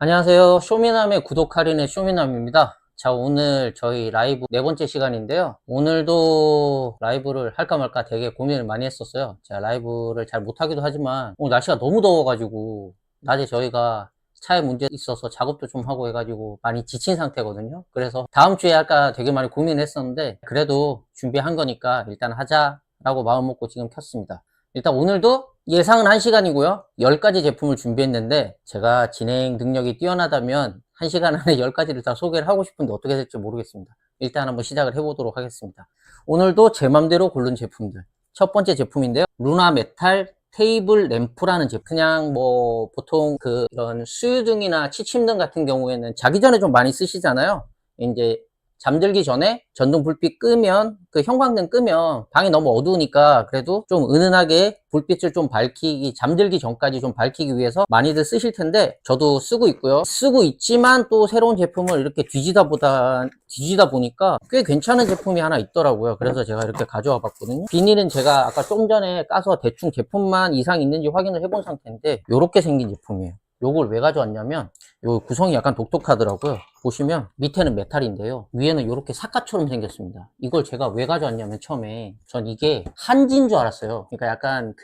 안녕하세요. 쇼미남의 구독 할인의 쇼미남입니다. 자, 오늘 저희 라이브 네 번째 시간인데요. 오늘도 라이브를 할까 말까 되게 고민을 많이 했었어요. 제가 라이브를 잘 못하기도 하지만 오늘 날씨가 너무 더워가지고 낮에 저희가 차에 문제 있어서 작업도 좀 하고 해가지고 많이 지친 상태거든요. 그래서 다음 주에 할까 되게 많이 고민했었는데 그래도 준비한 거니까 일단 하자라고 마음 먹고 지금 켰습니다. 일단 오늘도 예상은 1시간이고요. 10가지 제품을 준비했는데 제가 진행 능력이 뛰어나다면 1시간 안에 10가지를 다 소개를 하고 싶은데 어떻게 될지 모르겠습니다. 일단 한번 시작을 해보도록 하겠습니다. 오늘도 제 맘대로 고른 제품들. 첫 번째 제품인데요. 루나 메탈 테이블 램프라는 제품. 그냥 뭐 보통 이런 수유등이나 취침등 같은 경우에는 자기 전에 좀 많이 쓰시잖아요. 이제 잠들기 전에 전등 불빛 끄면, 형광등 끄면 방이 너무 어두우니까 그래도 좀 은은하게 불빛을 좀 밝히기, 잠들기 전까지 좀 밝히기 위해서 많이들 쓰실 텐데 저도 쓰고 있고요. 쓰고 있지만 또 새로운 제품을 이렇게 뒤지다 보니까 꽤 괜찮은 제품이 하나 있더라고요. 그래서 제가 이렇게 가져와 봤거든요. 비닐은 제가 아까 좀 전에 까서 대충 제품만 이상 있는지 확인을 해본 상태인데 이렇게 생긴 제품이에요. 요걸 왜 가져왔냐면 요 구성이 약간 독특하더라고요. 보시면 밑에는 메탈인데요, 위에는 이렇게 사과처럼 생겼습니다. 이걸 제가 왜 가져왔냐면 처음에 전 이게 한지인 줄 알았어요. 그러니까 약간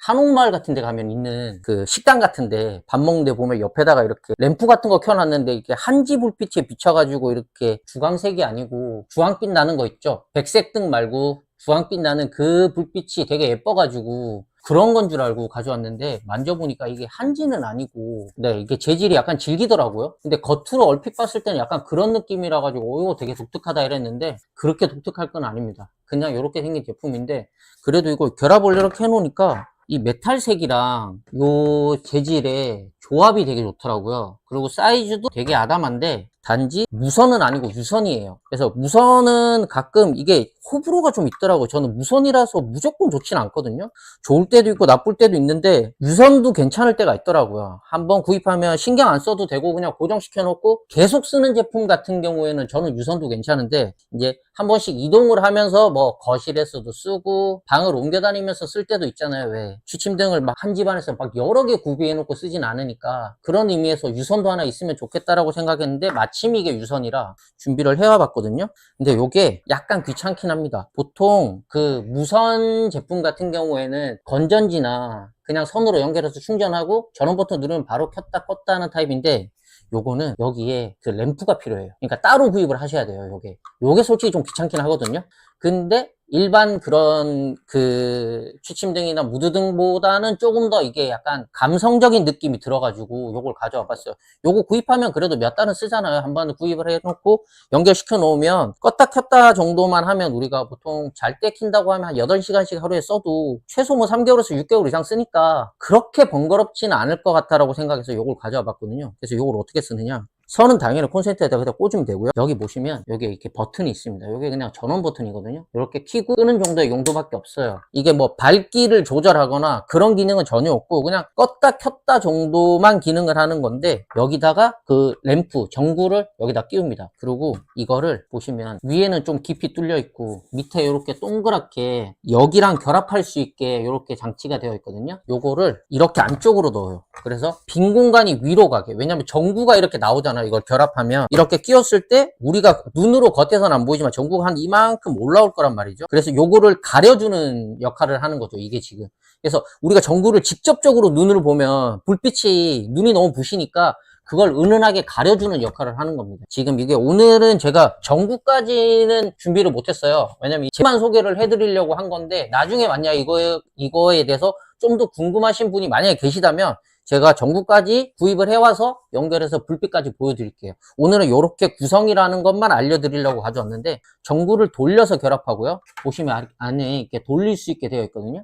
한옥마을 같은 데 가면 있는 식당 같은 데 밥 먹는 데 보면 옆에다가 이렇게 램프 같은 거 켜놨는데 이게 한지 불빛에 비춰가지고 이렇게 주황색이 아니고 주황빛 나는 거 있죠. 백색 등 말고 주황빛 나는 그 불빛이 되게 예뻐가지고 그런 건 줄 알고 가져왔는데 만져보니까 이게 한지는 아니고 네, 이게 재질이 약간 질기더라고요. 근데 겉으로 얼핏 봤을 때는 약간 그런 느낌이라 가지고 이거 되게 독특하다 이랬는데 그렇게 독특할 건 아닙니다. 그냥 이렇게 생긴 제품인데 그래도 이걸 결합을 이렇게 해놓으니까 이 메탈색이랑 요 재질의 조합이 되게 좋더라고요. 그리고 사이즈도 되게 아담한데 단지 무선은 아니고 유선이에요. 그래서 무선은 가끔 이게 호불호가 좀 있더라고요. 저는 무선이라서 무조건 좋진 않거든요. 좋을 때도 있고 나쁠 때도 있는데 유선도 괜찮을 때가 있더라고요. 한번 구입하면 신경 안 써도 되고 그냥 고정시켜 놓고 계속 쓰는 제품 같은 경우에는 저는 유선도 괜찮은데 이제 한 번씩 이동을 하면서 뭐 거실에서도 쓰고 방을 옮겨 다니면서 쓸 때도 있잖아요. 왜 취침등을 막 한 집안에서 막 여러 개 구비해 놓고 쓰진 않으니까 그런 의미에서 유선도 하나 있으면 좋겠다라고 생각했는데 마침 이게 유선이라 준비를 해와 봤거든요. 근데 요게 약간 귀찮긴 합니다. 보통 무선 제품 같은 경우에는 건전지나 그냥 선으로 연결해서 충전하고 전원 버튼 누르면 바로 켰다 껐다 하는 타입인데 요거는 여기에 램프가 필요해요. 그러니까 따로 구입을 하셔야 돼요. 요게 솔직히 좀 귀찮긴 하거든요. 근데 일반 그런 취침등이나 무드등보다는 조금 더 이게 약간 감성적인 느낌이 들어가지고 요걸 가져와 봤어요. 요거 구입하면 그래도 몇 달은 쓰잖아요. 한 번 구입을 해놓고 연결시켜 놓으면 껐다 켰다 정도만 하면 우리가 보통 잘 때 킨다고 하면 한 8시간씩 하루에 써도 최소 뭐 3개월에서 6개월 이상 쓰니까 그렇게 번거롭지는 않을 것 같다라고 생각해서 요걸 가져와 봤거든요. 그래서 요걸 어떻게 쓰느냐, 선은 당연히 콘센트에다 그냥 꽂으면 되고요. 여기 보시면 여기 이렇게 버튼이 있습니다. 이게 그냥 전원 버튼이거든요. 이렇게 켜고 끄는 정도의 용도밖에 없어요. 이게 뭐 밝기를 조절하거나 그런 기능은 전혀 없고 그냥 껐다 켰다 정도만 기능을 하는 건데 여기다가 램프 전구를 여기다 끼웁니다. 그리고 이거를 보시면 위에는 좀 깊이 뚫려 있고 밑에 이렇게 동그랗게 여기랑 결합할 수 있게 이렇게 장치가 되어 있거든요. 요거를 이렇게 안쪽으로 넣어요. 그래서 빈 공간이 위로 가게. 왜냐면 전구가 이렇게 나오잖아요. 이걸 결합하면 이렇게 끼웠을 때 우리가 눈으로 겉에서는 안 보이지만 전구가 한 이만큼 올라올 거란 말이죠. 그래서 요거를 가려주는 역할을 하는 거죠. 이게 지금. 그래서 우리가 전구를 직접적으로 눈으로 보면 불빛이 눈이 너무 부시니까 그걸 은은하게 가려주는 역할을 하는 겁니다. 지금 이게 오늘은 제가 전구까지는 준비를 못했어요. 왜냐면 제만 소개를 해드리려고 한 건데 나중에 만약 이거에 대해서 좀 더 궁금하신 분이 만약에 계시다면 제가 전구까지 구입을 해와서 연결해서 불빛까지 보여드릴게요. 오늘은 이렇게 구성이라는 것만 알려드리려고 가져왔는데 전구를 돌려서 결합하고요. 보시면 안에 이렇게 돌릴 수 있게 되어 있거든요.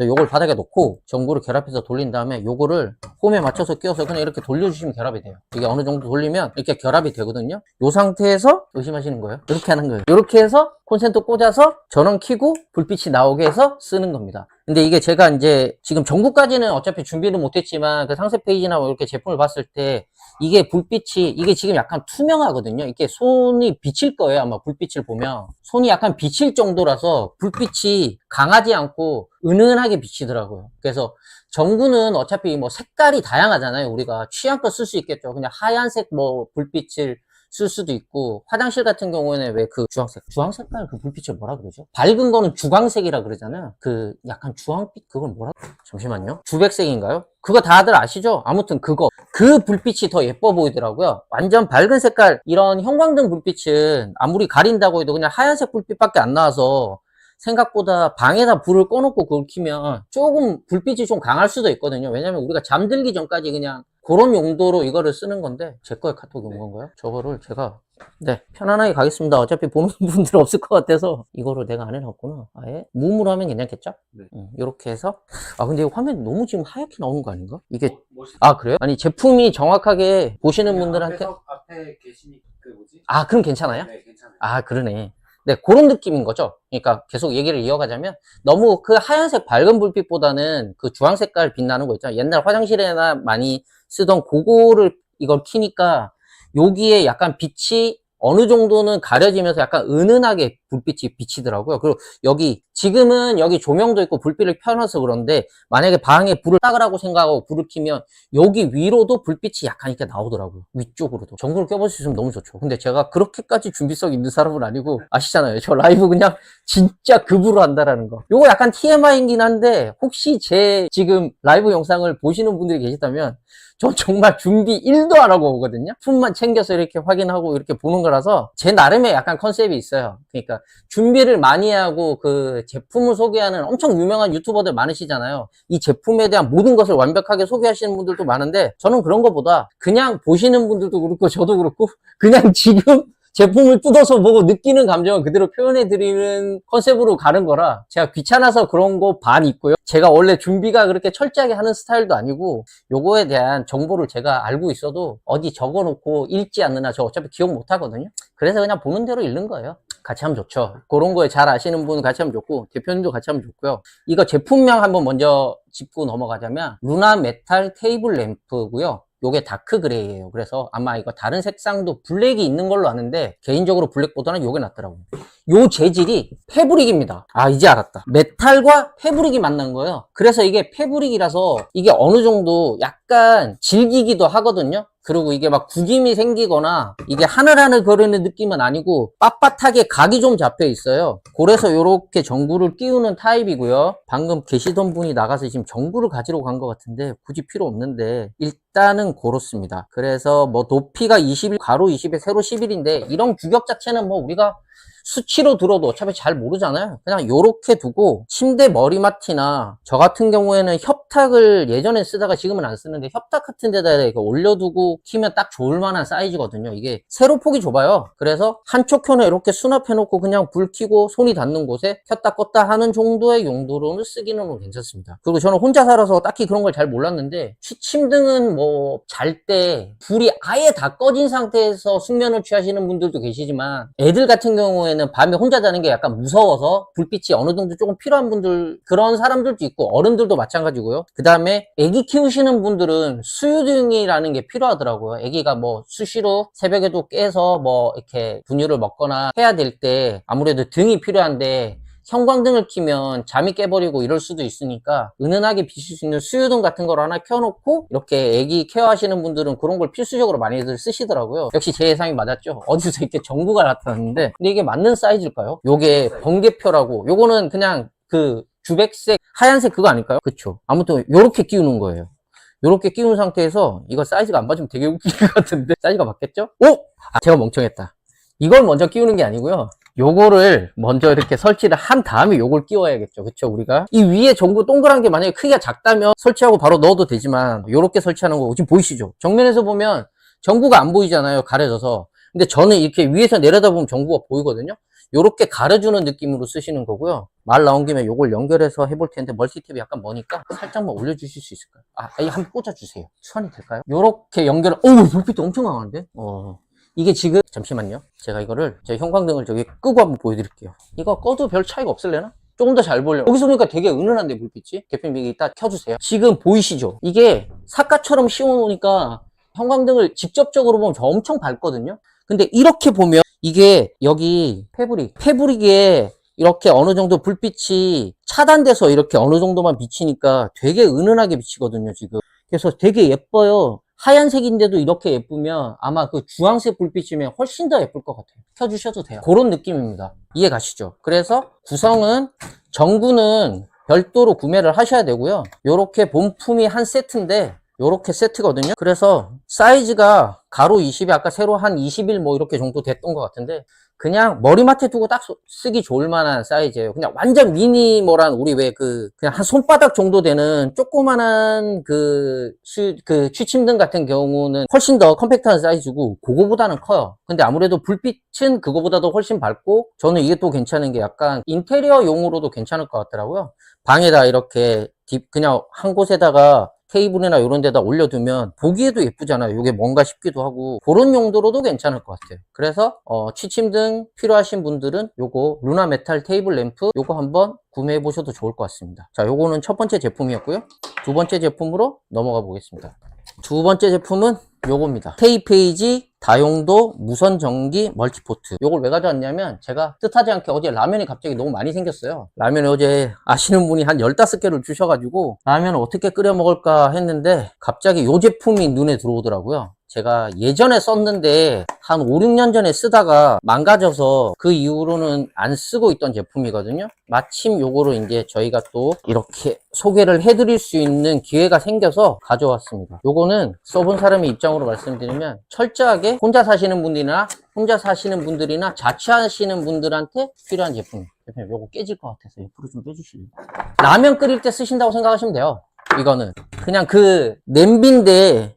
요걸 바닥에 놓고 전구를 결합해서 돌린 다음에 요거를 홈에 맞춰서 끼워서 그냥 이렇게 돌려주시면 결합이 돼요. 이게 어느 정도 돌리면 이렇게 결합이 되거든요. 요 상태에서 의심하시는 거예요. 이렇게 하는 거예요. 이렇게 해서 콘센트 꽂아서 전원 켜고 불빛이 나오게 해서 쓰는 겁니다. 근데 이게 제가 이제 지금 전구까지는 어차피 준비를 못했지만 그 상세 페이지나 뭐 이렇게 제품을 봤을 때 이게 불빛이, 이게 지금 약간 투명하거든요. 이게 손이 비칠 거예요. 아마 불빛을 보면. 손이 약간 비칠 정도라서 불빛이 강하지 않고 은은하게 비치더라고요. 그래서 전구는 어차피 뭐 색깔이 다양하잖아요. 우리가 취향껏 쓸 수 있겠죠. 그냥 하얀색 뭐 불빛을 쓸 수도 있고, 화장실 같은 경우에는 왜 그 주황색깔 그 불빛을 뭐라 그러죠? 밝은 거는 주광색이라 그러잖아요. 그 약간 주황빛 그걸 뭐라, 잠시만요. 주백색인가요? 그거 다들 아시죠? 아무튼 그 불빛이 더 예뻐 보이더라고요. 완전 밝은 색깔, 이런 형광등 불빛은 아무리 가린다고 해도 그냥 하얀색 불빛밖에 안 나와서 생각보다 방에다 불을 꺼놓고 그걸 켜면 조금 불빛이 좀 강할 수도 있거든요. 왜냐면 우리가 잠들기 전까지 그냥 그런 용도로 이거를 쓰는 건데, 제 거에 카톡이 온 건가요? 저거를 제가, 네, 편안하게 가겠습니다. 어차피 보는 분들 없을 것 같아서. 이거를 내가 안 해놨구나. 아예 무음으로 하면 괜찮겠죠? 네. 이렇게 해서. 아, 근데 이거 화면이 너무 지금 하얗게 나오는 거 아닌가? 이게, 아, 그래요? 아니, 제품이 정확하게 보시는 분들한테. 앞에 계시니, 그 뭐지? 아, 그럼 괜찮아요? 네, 괜찮아요. 아, 그러네. 네, 그런 느낌인 거죠. 그러니까 계속 얘기를 이어가자면, 너무 그 하얀색 밝은 불빛보다는 그 주황 색깔 빛나는 거 있잖아요. 옛날 화장실에나 많이 쓰던 그거를 이걸 키니까 여기에 약간 빛이 어느 정도는 가려지면서 약간 은은하게 불빛이 비치더라고요. 그리고 지금은 여기 조명도 있고 불빛을 켜놔서 그런데, 만약에 방에 불을 닦으라고 생각하고 불을 켜면 여기 위로도 불빛이 약간 이렇게 나오더라고요. 위쪽으로도. 전구를 껴볼 수 있으면 너무 좋죠. 근데 제가 그렇게까지 준비성 있는 사람은 아니고, 아시잖아요. 저 라이브 그냥 진짜 급으로 한다라는 거. 요거 약간 TMI이긴 한데, 혹시 제 지금 라이브 영상을 보시는 분들이 계시다면, 전 정말 준비 1도 안 하고 오거든요. 품만 챙겨서 이렇게 확인하고 이렇게 보는 거라서 제 나름의 약간 컨셉이 있어요. 그러니까 준비를 많이 하고 그 제품을 소개하는 엄청 유명한 유튜버들 많으시잖아요. 이 제품에 대한 모든 것을 완벽하게 소개하시는 분들도 많은데, 저는 그런 것보다 그냥 보시는 분들도 그렇고 저도 그렇고 그냥 지금 제품을 뜯어서 보고 느끼는 감정을 그대로 표현해드리는 컨셉으로 가는 거라, 제가 귀찮아서 그런 거 반 있고요. 제가 원래 준비가 그렇게 철저하게 하는 스타일도 아니고, 요거에 대한 정보를 제가 알고 있어도 어디 적어놓고 읽지 않느나 저 어차피 기억 못 하거든요. 그래서 그냥 보는 대로 읽는 거예요. 같이 하면 좋죠. 그런 거에 잘 아시는 분 같이 하면 좋고, 대표님도 같이 하면 좋고요. 이거 제품명 한번 먼저 짚고 넘어가자면, 루나 메탈 테이블 램프고요. 요게 다크 그레이예요. 그래서 아마 이거 다른 색상도 블랙이 있는 걸로 아는데, 개인적으로 블랙보다는 요게 낫더라고요. 요 재질이 패브릭입니다. 아, 이제 알았다. 메탈과 패브릭이 만난 거예요. 그래서 이게 패브릭이라서 이게 어느 정도 약간 질기기도 하거든요. 그리고 이게 막 구김이 생기거나 이게 하늘하늘 거리는 느낌은 아니고 빳빳하게 각이 좀 잡혀 있어요. 그래서 요렇게 전구를 끼우는 타입이고요. 방금 계시던 분이 나가서 지금 전구를 가지러 간 것 같은데 굳이 필요 없는데, 일단은 그렇습니다. 그래서 뭐 높이가 21, 가로 20에 세로 11인데 이런 규격 자체는 뭐 우리가 수치로 들어도 어차피 잘 모르잖아요. 그냥 요렇게 두고 침대 머리맡이나, 저 같은 경우에는 협탁을 예전에 쓰다가 지금은 안 쓰는데 협탁 같은 데다 이렇게 올려두고 키면 딱 좋을 만한 사이즈거든요. 이게 세로폭이 좁아요. 그래서 한쪽 켠에 이렇게 수납해 놓고 그냥 불 켜고 손이 닿는 곳에 켰다 껐다 하는 정도의 용도로는 쓰기는 괜찮습니다. 그리고 저는 혼자 살아서 딱히 그런 걸 잘 몰랐는데, 취침등은 뭐 잘 때 불이 아예 다 꺼진 상태에서 숙면을 취하시는 분들도 계시지만, 애들 같은 경우에는 밤에 혼자 자는 게 약간 무서워서 불빛이 어느 정도 조금 필요한 분들, 그런 사람들도 있고 어른들도 마찬가지고요. 그 다음에 애기 키우시는 분들은 수유등이라는 게 필요하더라고요. 애기가 뭐 수시로 새벽에도 깨서 뭐 이렇게 분유를 먹거나 해야 될 때 아무래도 등이 필요한데, 형광등을 켜면 잠이 깨버리고 이럴 수도 있으니까 은은하게 비칠 수 있는 수유등 같은 걸 하나 켜놓고, 이렇게 애기 케어하시는 분들은 그런 걸 필수적으로 많이들 쓰시더라고요. 역시 제 예상이 맞았죠. 어디서 이렇게 전구가 나타났는데, 근데 이게 맞는 사이즈일까요? 요게 번개표라고, 요거는 그냥 그 주백색 하얀색 그거 아닐까요? 그쵸. 아무튼 요렇게 끼우는 거예요. 요렇게 끼운 상태에서, 이거 사이즈가 안 맞으면 되게 웃길 것 같은데 사이즈가 맞겠죠? 오! 아, 제가 멍청했다. 이걸 먼저 끼우는 게 아니고요, 요거를 먼저 이렇게 설치를 한 다음에 요걸 끼워야겠죠. 그쵸? 우리가 이 위에 전구 동그란 게 만약에 크기가 작다면 설치하고 바로 넣어도 되지만, 요렇게 설치하는 거 지금 보이시죠? 정면에서 보면 전구가 안 보이잖아요, 가려져서. 근데 저는 이렇게 위에서 내려다보면 전구가 보이거든요. 요렇게 가려주는 느낌으로 쓰시는 거고요. 말 나온 김에 요걸 연결해서 해볼 텐데, 멀티탭이 약간 머니까 살짝만 올려주실 수 있을까요? 아, 이 한번 꽂아주세요. 수완이 될까요? 요렇게 연결, 어우, 불빛도 엄청 강한데? 이게 지금, 잠시만요. 제가 이거를, 제 형광등을 저기 끄고 한번 보여드릴게요. 이거 꺼도 별 차이가 없을래나? 조금 더 잘 보려고. 여기서 보니까 되게 은은한데, 불빛이? 대표님 이거 이따 켜주세요. 지금 보이시죠? 이게 사과처럼 씌워놓으니까 형광등을 직접적으로 보면 저 엄청 밝거든요. 근데 이렇게 보면 이게 여기 패브릭에 이렇게 어느 정도 불빛이 차단돼서 이렇게 어느 정도만 비치니까 되게 은은하게 비치거든요, 지금. 그래서 되게 예뻐요. 하얀색인데도 이렇게 예쁘면 아마 그 주황색 불빛이면 훨씬 더 예쁠 것 같아요. 켜주셔도 돼요. 그런 느낌입니다. 이해 가시죠? 그래서 구성은, 전구는 별도로 구매를 하셔야 되고요. 요렇게 본품이 한 세트인데 요렇게 세트거든요. 그래서 사이즈가 가로 20이 아까 새로 한 21 뭐 이렇게 정도 됐던 것 같은데, 그냥 머리맡에 두고 딱 쓰기 좋을 만한 사이즈예요. 그냥 완전 미니멀한, 우리 왜 그냥 한 손바닥 정도 되는 조그만한 취침등 같은 경우는 훨씬 더 컴팩트한 사이즈고 그거보다는 커요. 근데 아무래도 불빛은 그거보다도 훨씬 밝고, 저는 이게 또 괜찮은 게 약간 인테리어용으로도 괜찮을 것 같더라고요. 방에다 이렇게 그냥 한 곳에다가 테이블이나 이런 데다 올려두면 보기에도 예쁘잖아요. 이게 뭔가 싶기도 하고, 그런 용도로도 괜찮을 것 같아요. 그래서 취침등 필요하신 분들은 요거 루나 메탈 테이블 램프 요거 한번 구매해 보셔도 좋을 것 같습니다. 자, 요거는 첫 번째 제품이었고요. 두 번째 제품으로 넘어가 보겠습니다. 두 번째 제품은 요겁니다. K-페이지 다용도 무선 전기 멀티포트. 요걸 왜 가져왔냐면, 제가 뜻하지 않게 어제 라면이 갑자기 너무 많이 생겼어요. 라면을 어제 아시는 분이 한 15개를 주셔가지고 라면을 어떻게 끓여 먹을까 했는데 갑자기 요 제품이 눈에 들어오더라고요. 제가 예전에 썼는데 한 5, 6년 전에 쓰다가 망가져서 그 이후로는 안 쓰고 있던 제품이거든요. 마침 요거를 이제 저희가 또 이렇게 소개를 해드릴 수 있는 기회가 생겨서 가져왔습니다. 요거는 써본 사람의 입장으로 말씀드리면, 철저하게 혼자 사시는 분들이나 자취하시는 분들한테 필요한 제품이에요. 대표님, 요거 깨질 것 같아서 옆으로 좀 빼주실래요? 라면 끓일 때 쓰신다고 생각하시면 돼요. 이거는 그냥 냄비인데,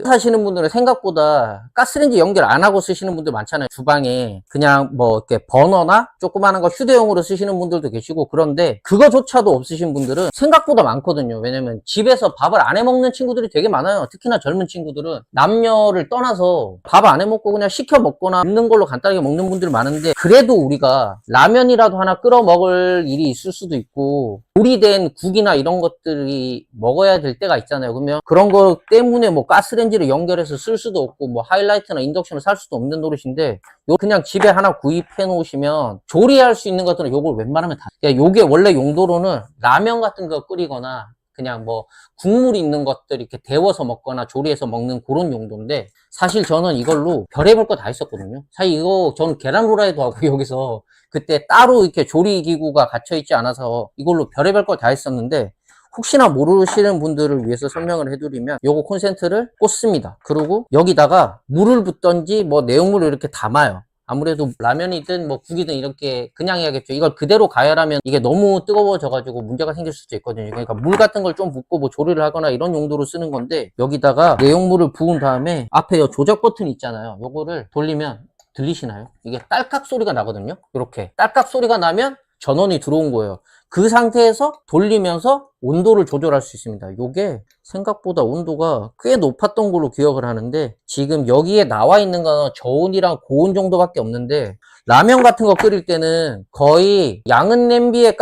사시는 분들은 생각보다 가스레인지 연결 안 하고 쓰시는 분들 많잖아요. 주방에 그냥 뭐 이렇게 버너나 조그마한 거 휴대용으로 쓰시는 분들도 계시고, 그런데 그거조차도 없으신 분들은 생각보다 많거든요. 왜냐면 집에서 밥을 안 해 먹는 친구들이 되게 많아요. 특히나 젊은 친구들은 남녀를 떠나서 밥 안 해 먹고 그냥 시켜 먹거나 있는 걸로 간단하게 먹는 분들이 많은데, 그래도 우리가 라면이라도 하나 끓여 먹을 일이 있을 수도 있고, 조리된 국이나 이런 것들이 먹어야 될 때가 있잖아요. 그러면 그런 거 때문에 뭐 가스레인지를 연결해서 쓸 수도 없고, 뭐 하이라이트나 인덕션을 살 수도 없는 노릇인데, 요 그냥 집에 하나 구입해 놓으시면 조리할 수 있는 것들은 요걸 웬만하면 다. 그러니까 요게 원래 용도로는 라면 같은 거 끓이거나 그냥 뭐 국물 있는 것들 이렇게 데워서 먹거나 조리해서 먹는 그런 용도인데, 사실 저는 이걸로 별의별 거 다 했었거든요. 사실 이거 저는 계란 후라이도 하고 여기서 그때 따로 이렇게 조리기구가 갇혀있지 않아서 이걸로 별의별 걸 다 했었는데, 혹시나 모르시는 분들을 위해서 설명을 해드리면, 요거 콘센트를 꽂습니다. 그리고 여기다가 물을 붓던지 뭐 내용물을 이렇게 담아요. 아무래도 라면이든 뭐 국이든 이렇게 그냥 해야겠죠. 이걸 그대로 가열하면 이게 너무 뜨거워져가지고 문제가 생길 수도 있거든요. 그러니까 물 같은 걸 좀 붓고 뭐 조리를 하거나 이런 용도로 쓰는 건데, 여기다가 내용물을 부은 다음에 앞에 요 조작 버튼 있잖아요. 요거를 돌리면, 들리시나요? 이게 딸깍 소리가 나거든요. 이렇게 딸깍 소리가 나면 전원이 들어온 거예요. 그 상태에서 돌리면서 온도를 조절할 수 있습니다. 요게 생각보다 온도가 꽤 높았던 걸로 기억을 하는데, 지금 여기에 나와 있는 건 저온이랑 고온 정도밖에 없는데, 라면 같은 거 끓일 때는 거의 양은 냄비에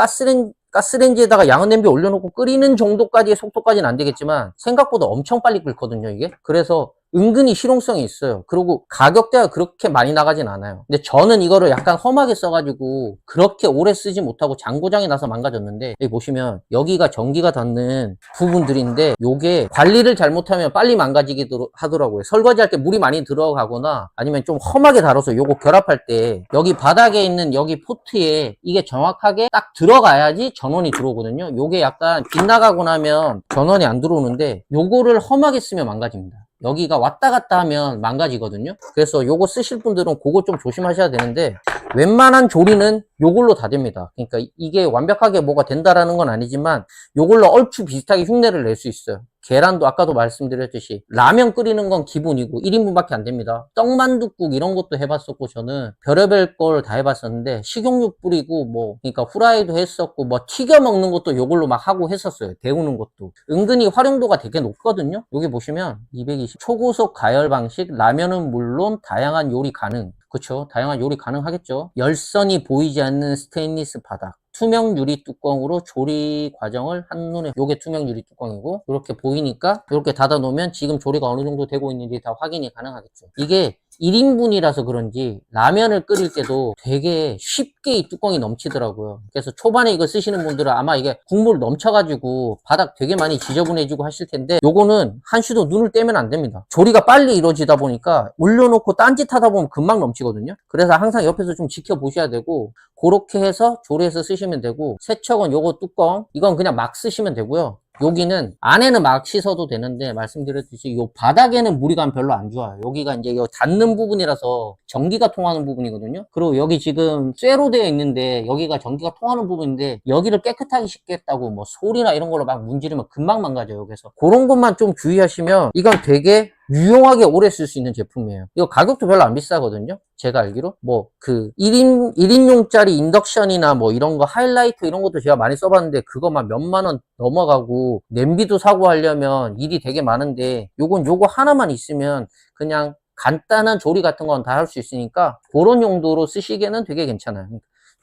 가스레인지에다가 양은 냄비 올려놓고 끓이는 정도까지의 속도까지는 안 되겠지만 생각보다 엄청 빨리 끓거든요, 이게. 그래서 은근히 실용성이 있어요. 그리고 가격대가 그렇게 많이 나가진 않아요. 근데 저는 이거를 약간 험하게 써가지고 그렇게 오래 쓰지 못하고 장고장이 나서 망가졌는데, 여기 보시면 여기가 전기가 닿는 부분들인데, 요게 관리를 잘못하면 빨리 망가지기도 하더라고요. 설거지할 때 물이 많이 들어가거나 아니면 좀 험하게 다뤄서 요거 결합할 때 여기 바닥에 있는 여기 포트에 이게 정확하게 딱 들어가야지 전원이 들어오거든요. 요게 약간 빗나가고 나면 전원이 안 들어오는데, 요거를 험하게 쓰면 망가집니다. 여기가 왔다 갔다 하면 망가지거든요. 그래서 요거 쓰실 분들은 그거 좀 조심하셔야 되는데, 웬만한 조리는 요걸로 다 됩니다. 그러니까 이게 완벽하게 뭐가 된다라는 건 아니지만 요걸로 얼추 비슷하게 흉내를 낼 수 있어요. 계란도 아까도 말씀드렸듯이 라면 끓이는 건 기본이고 1인분밖에 안 됩니다. 떡만둣국 이런 것도 해봤었고, 저는 별의별 걸 다 해봤었는데, 식용유 뿌리고 뭐 그러니까 후라이도 했었고, 뭐 튀겨 먹는 것도 요걸로 막 하고 했었어요. 데우는 것도 은근히 활용도가 되게 높거든요. 여기 보시면 220 초고속 가열 방식, 라면은 물론 다양한 요리 가능. 그쵸, 다양한 요리 가능하겠죠. 열선이 보이지 않는 스테인리스 바닥, 투명 유리 뚜껑으로 조리 과정을 한눈에, 요게 투명 유리 뚜껑이고, 이렇게 보이니까 이렇게 닫아 놓으면 지금 조리가 어느 정도 되고 있는지 다 확인이 가능하겠죠. 이게 1인분이라서 그런지 라면을 끓일 때도 되게 쉽게 이 뚜껑이 넘치더라고요. 그래서 초반에 이거 쓰시는 분들은 아마 이게 국물 넘쳐가지고 바닥 되게 많이 지저분해지고 하실 텐데, 요거는 한시도 눈을 떼면 안 됩니다. 조리가 빨리 이루어지다 보니까 올려놓고 딴짓 하다 보면 금방 넘치거든요. 그래서 항상 옆에서 좀 지켜보셔야 되고, 그렇게 해서 조리해서 쓰시면 되고, 세척은 요거 뚜껑, 이건 그냥 막 쓰시면 되고요. 여기는 안에는 막 씻어도 되는데, 말씀드렸듯이 요 바닥에는 무리감 별로 안 좋아요. 여기가 이제 요 닿는 부분이라서 전기가 통하는 부분이거든요. 그리고 여기 지금 쇠로 되어 있는데 여기가 전기가 통하는 부분인데, 여기를 깨끗하게 씻겠다고 뭐 솔이나 이런 걸로 막 문지르면 금방 망가져요. 그래서 그런 것만 좀 주의하시면 이건 되게 유용하게 오래 쓸 수 있는 제품이에요. 이거 가격도 별로 안 비싸거든요. 제가 알기로 뭐 그 1인용짜리 인덕션이나 뭐 이런 거 하이라이트 이런 것도 제가 많이 써봤는데, 그거만 몇만 원 넘어가고, 냄비도 사고 하려면 일이 되게 많은데, 요거 하나만 있으면 그냥 간단한 조리 같은 건 다 할 수 있으니까 그런 용도로 쓰시기에는 되게 괜찮아요.